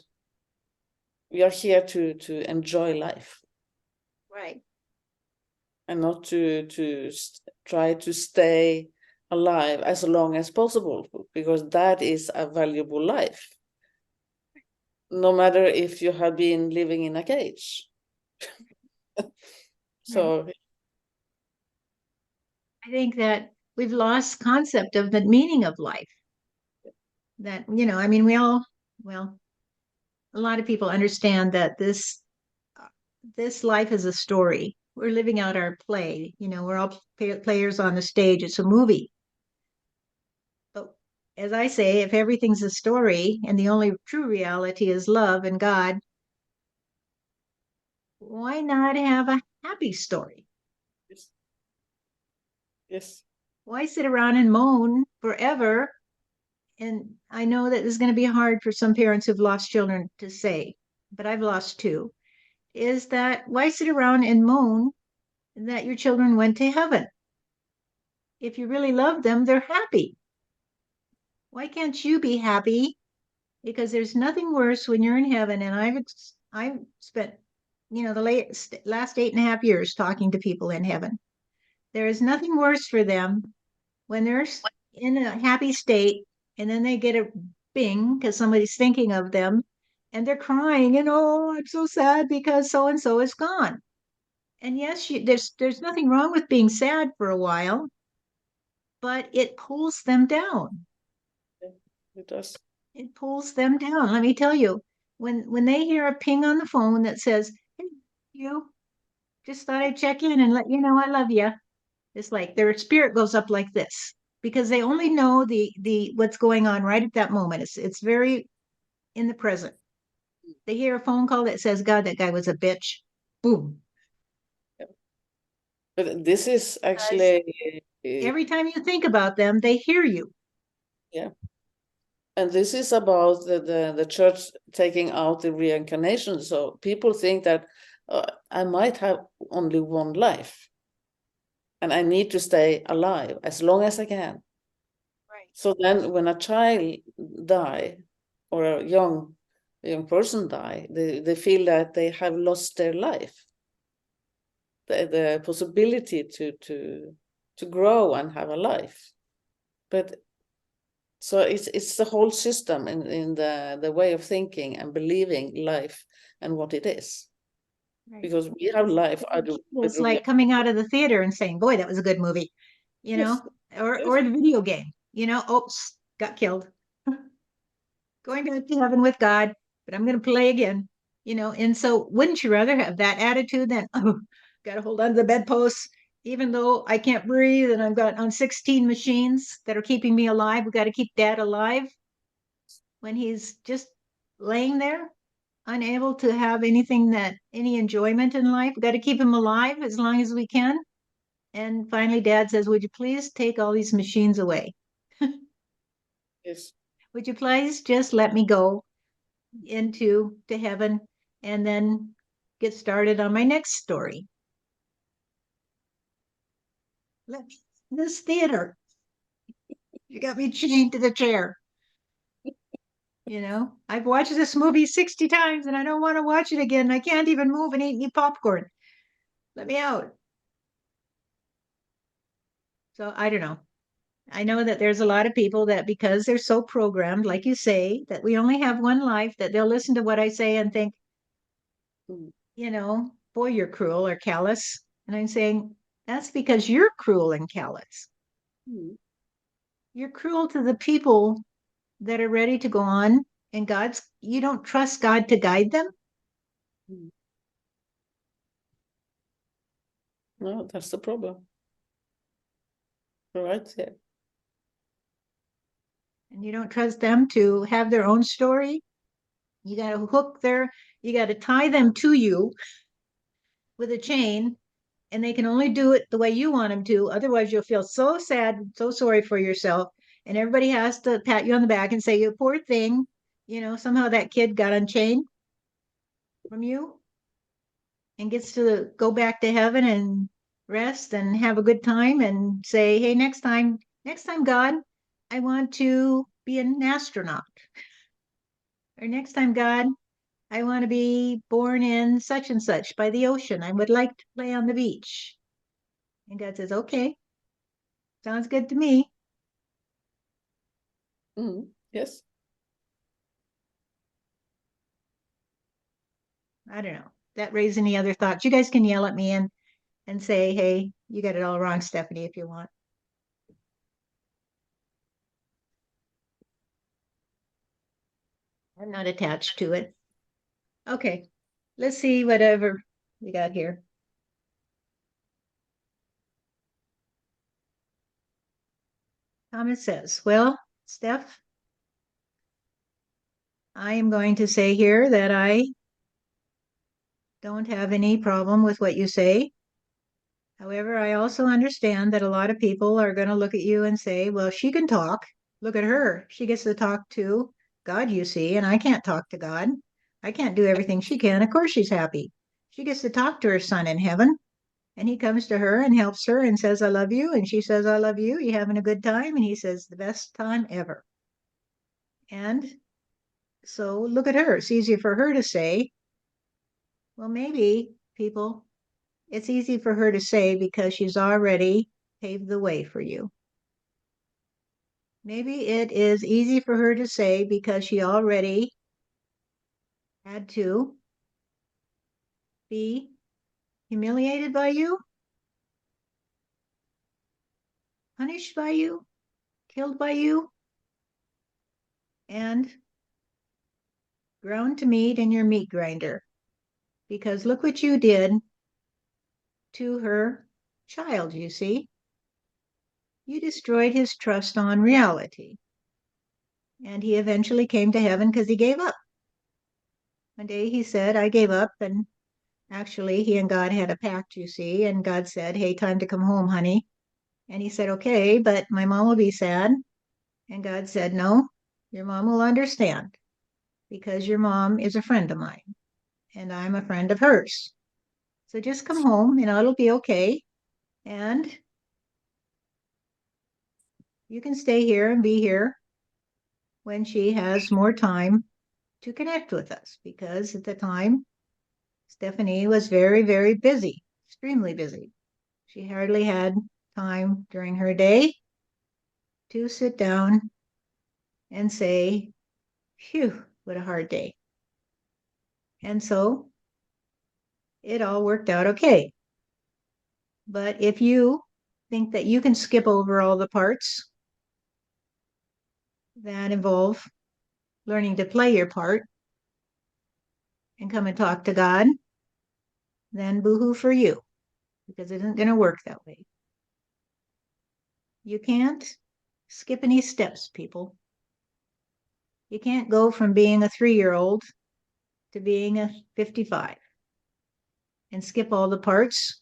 we are here to enjoy life Right. and not to try to stay alive as long as possible, because that is a valuable life. No matter if you have been living in a cage. So I think that we've lost concept of the meaning of life. That, I mean, well, a lot of people understand that this life is a story. We're living out our play. We're all players on the stage. It's a movie. But as I say, if everything's a story and the only true reality is love and God, why not have a happy story? yes. Yes. Why sit around and moan forever? And I know that this is going to be hard for some parents who've lost children to say, but I've lost two. Is that why sit around and moan that your children went to heaven? If you really love them, they're happy. Why can't you be happy? Because there's nothing worse when you're in heaven. And I've spent, the last 8.5 years talking to people in heaven. There is nothing worse for them when they're in a happy state and then they get a bing because somebody's thinking of them and they're crying and, oh, I'm so sad because so and so is gone. And yes, there's nothing wrong with being sad for a while, but it pulls them down. It does. It pulls them down. Let me tell you, when they hear a ping on the phone that says, "Hey, you just thought I'd check in and let you know I love you," it's like their spirit goes up like this because they only know the what's going on right at that moment. It's very in the present. They hear a phone call that says, "God, that guy was a bitch." Boom. But this is actually Every time you think about them, they hear you. yeah. And this is about the church taking out the reincarnation. So people think that I might have only one life and I need to stay alive as long as I can. Right. So then when a child die or a young person die, they feel that they have lost their life. The possibility to grow and have a life. But so it's the whole system in the way of thinking and believing life and what it is. Right. Because we have life. It's like coming out of the theater and saying, "Boy, that was a good movie," Yes. or the video game, oops, got killed. Going back to heaven with God, but I'm going to play again, And so, wouldn't you rather have that attitude than, oh, got to hold on to the bedposts, even though I can't breathe and I've got on 16 machines that are keeping me alive. We got to keep Dad alive when he's just laying there, unable to have any enjoyment in life. We got to keep him alive as long as we can. And finally, Dad says, "Would you please take all these machines away? Yes. Would you please just let me go to heaven and then get started on my next story?" This theater, you got me chained to the chair. I've watched this movie 60 times and I don't want to watch it again. I can't even move and eat any popcorn. Let me out. So I don't know. I know that there's a lot of people that because they're so programmed, like you say, that we only have one life, that they'll listen to what I say and think, Mm. boy, you're cruel or callous. And I'm saying, That's because you're cruel and callous. Mm. You're cruel to the people that are ready to go on, and you don't trust God to guide them. Mm. No, that's the problem. Right there. And you don't trust them to have their own story. You got to you got to tie them to you with a chain, and they can only do it the way you want them to. Otherwise, you'll feel so sad, so sorry for yourself. And everybody has to pat you on the back and say, you poor thing. Somehow that kid got unchained from you and gets to go back to heaven and rest and have a good time and say, hey, next time, God, I want to be an astronaut. Or next time, God, I want to be born in such and such by the ocean. I would like to play on the beach. And God says, okay, sounds good to me. Mm. Yes. I don't know. That raise any other thoughts? You guys can yell at me and say, hey, you got it all wrong, Stephanie, if you want. I'm not attached to it. Okay, let's see whatever we got here. Thomas says, well, Steph, I am going to say here that I don't have any problem with what you say. However, I also understand that a lot of people are going to look at you and say, well, she can talk. Look at her. She gets to talk to God, you see, and I can't talk to God. I can't do everything she can. Of course, she's happy. She gets to talk to her son in heaven, and he comes to her and helps her and says, I love you. And she says, I love you. You having a good time? And he says, the best time ever. And so look at her. It's easier for her to say, well, maybe people, it's easy for her to say because she's already paved the way for you. Maybe it is easy for her to say because she already had to be humiliated by you, punished by you, killed by you, and ground to meat in your meat grinder. Because look what you did to her child, you see. You destroyed his trust on reality. And he eventually came to heaven because he gave up. One day he said, I gave up. And actually, he and God had a pact, you see. And God said, hey, time to come home, honey. And he said, okay, but my mom will be sad. And God said, no, your mom will understand because your mom is a friend of mine and I'm a friend of hers. So just come home and it'll be okay. And you can stay here and be here when she has more time to connect with us because at the time, Stephanie was very, very busy, extremely busy. She hardly had time during her day to sit down and say, phew, what a hard day. And so it all worked out okay. But if you think that you can skip over all the parts that involve learning to play your part and come and talk to God, then boohoo for you, because it isn't going to work that way. You can't skip any steps, people. You can't go from being a 3-year-old to being a 55 and skip all the parts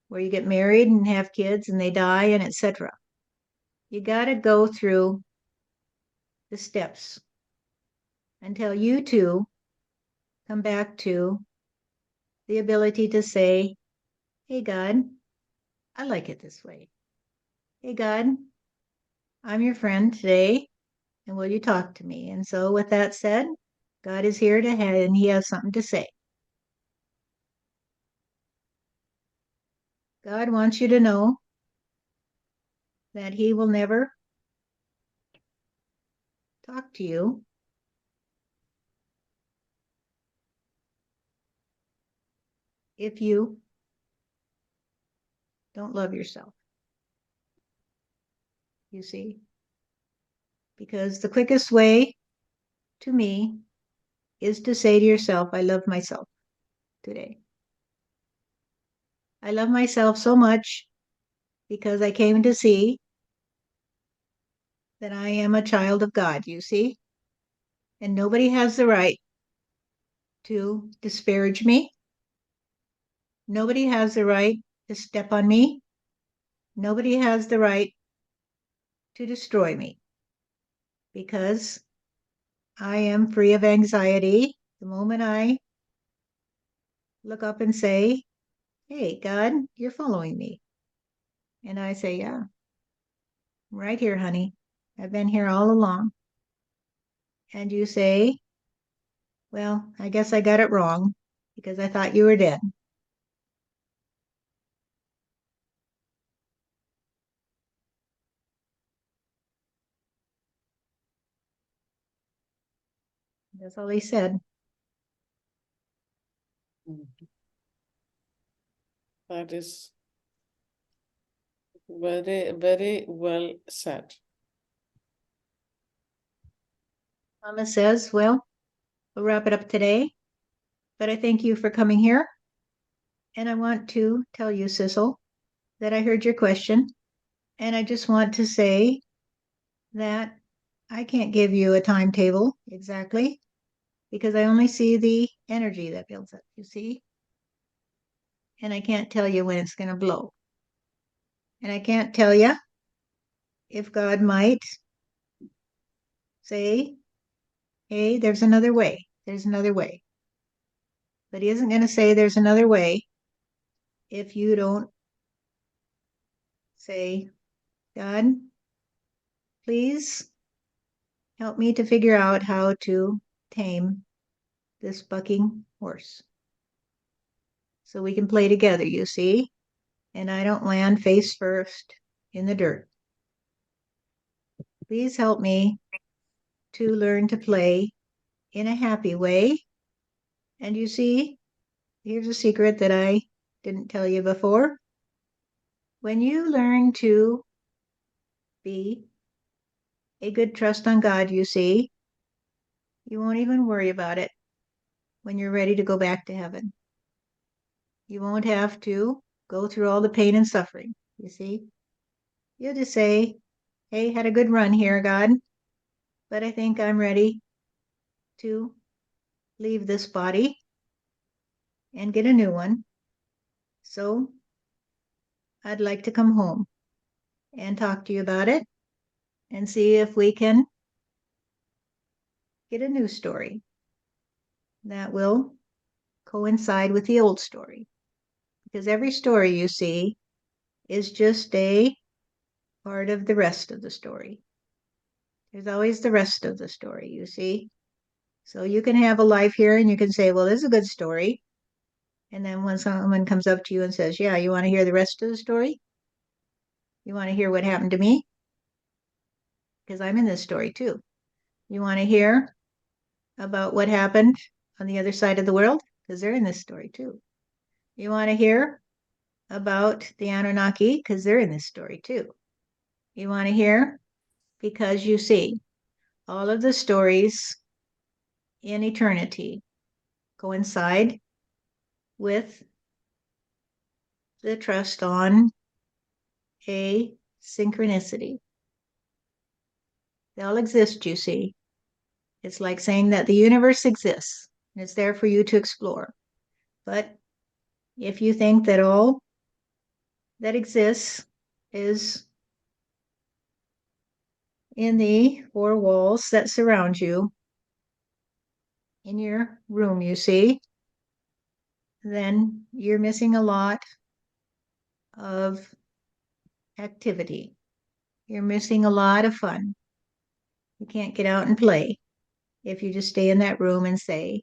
where you get married and have kids and they die and etc. You got to go through the steps until you too come back to the ability to say, hey, God, I like it this way. Hey, God, I'm your friend today, and will you talk to me? And so, with that said, God is here to have, and He has something to say. God wants you to know that He will never talk to you if you don't love yourself. You see? Because the quickest way to me is to say to yourself, I love myself today. I love myself so much because I came to see that I am a child of God, you see? And nobody has the right to disparage me. Nobody has the right to step on me. Nobody has the right to destroy me because I am free of anxiety the moment I look up and say, hey, God, you're following me. And I say, yeah, I'm right here, honey. I've been here all along. And you say, well, I guess I got it wrong because I thought you were dead. That's all he said. That is very, very well said. Thomas says, well, we'll wrap it up today, but I thank you for coming here. And I want to tell you, Sissel, that I heard your question. And I just want to say that I can't give you a timetable exactly because I only see the energy that builds up, you see? And I can't tell you when it's going to blow. And I can't tell you if God might say, hey, there's another way. There's another way. But he isn't going to say there's another way if you don't say, God, please help me to figure out how to tame this bucking horse. So we can play together, you see? And I don't land face first in the dirt. Please help me to learn to play in a happy way. And you see, here's a secret that I didn't tell you before. When you learn to be a good trust on God, you see, you won't even worry about it when you're ready to go back to heaven. You won't have to go through all the pain and suffering, you see. You'll just say, hey, had a good run here, God, but I think I'm ready to leave this body and get a new one. So I'd like to come home and talk to you about it and see if we can get a new story that will coincide with the old story. Because every story you see is just a part of the rest of the story. There's always the rest of the story, you see. So you can have a life here and you can say, well, this is a good story. And then when someone comes up to you and says, yeah, you want to hear the rest of the story? You want to hear what happened to me? Because I'm in this story too. You want to hear about what happened on the other side of the world? Because they're in this story too. You want to hear about the Anunnaki? Because they're in this story too. You want to hear? Because you see, all of the stories in eternity coincide with the trust on a synchronicity. They all exist, you see. It's like saying that the universe exists and it's there for you to explore. But if you think that all that exists is in the four walls that surround you in your room, you see, then you're missing a lot of activity. You're missing a lot of fun. You can't get out and play if you just stay in that room and say,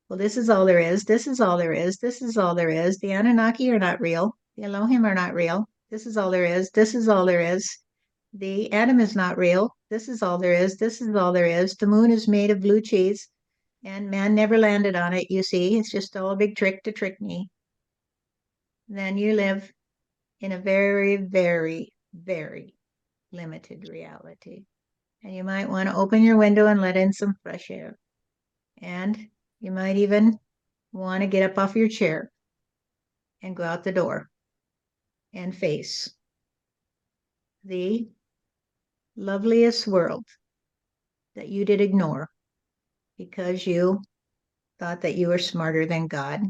well, this is all there is. This is all there is. This is all there is. The Anunnaki are not real. The Elohim are not real. This is all there is. This is all there is. The atom is not real. This is all there is. This is all there is. The moon is made of blue cheese and man never landed on it. You see, it's just all a big trick to trick me. Then you live in a very, very, very limited reality. And you might want to open your window and let in some fresh air. And you might even want to get up off your chair and go out the door and face the loveliest world that you did ignore because you thought that you were smarter than God.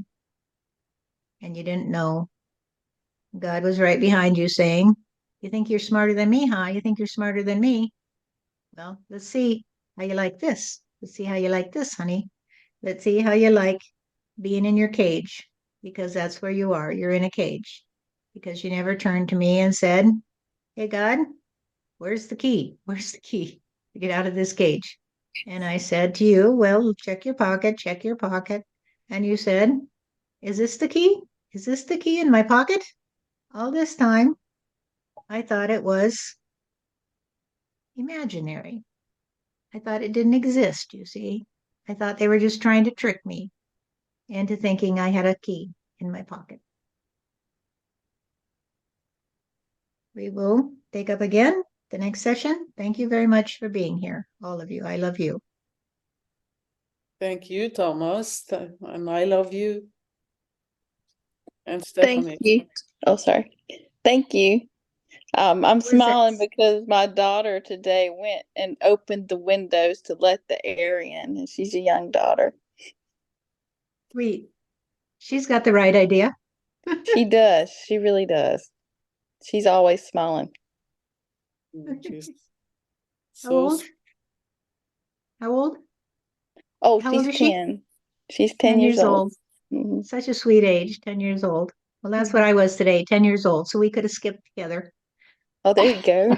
And you didn't know God was right behind you saying, "You think you're smarter than me, huh? You think you're smarter than me? Well, let's see how you like this. Let's see how you like this, honey. Let's see how you like being in your cage, because that's where you are. You're in a cage because you never turned to me and said, Hey, God, where's the key? Where's the key to get out of this cage?" And I said to you, Well, check your pocket, check your pocket. And you said, Is this the key? Is this the key in my pocket? All this time, I thought it was imaginary. I thought it didn't exist, you see. I thought they were just trying to trick me into thinking I had a key in my pocket. We will take up again the next session. Thank you very much for being here, all of you. I love you. Thank you, Thomas, and I love you. And Thank Stephanie. you. Oh, sorry. Thank you. I'm Was it- smiling because my daughter today went and opened the windows to let the air in, and she's a young daughter. Sweet. She's got the right idea. She does. She really does. She's always smiling. Just How so old? How old? Oh, How old she's is she? 10. She's 10 10 years years old. old. Mhm. Such a sweet age, 10 years old. Well, that's what I was today, 10 years old. So we could have skipped together. Oh, there you go.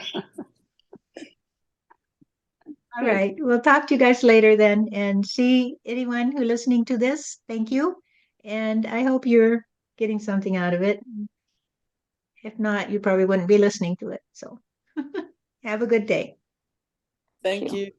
All right. We'll talk to you guys later then and see anyone who listening to this. Thank you. And I hope you're getting something out of it. If not, you probably wouldn't be listening to it. So have a good day. thank you.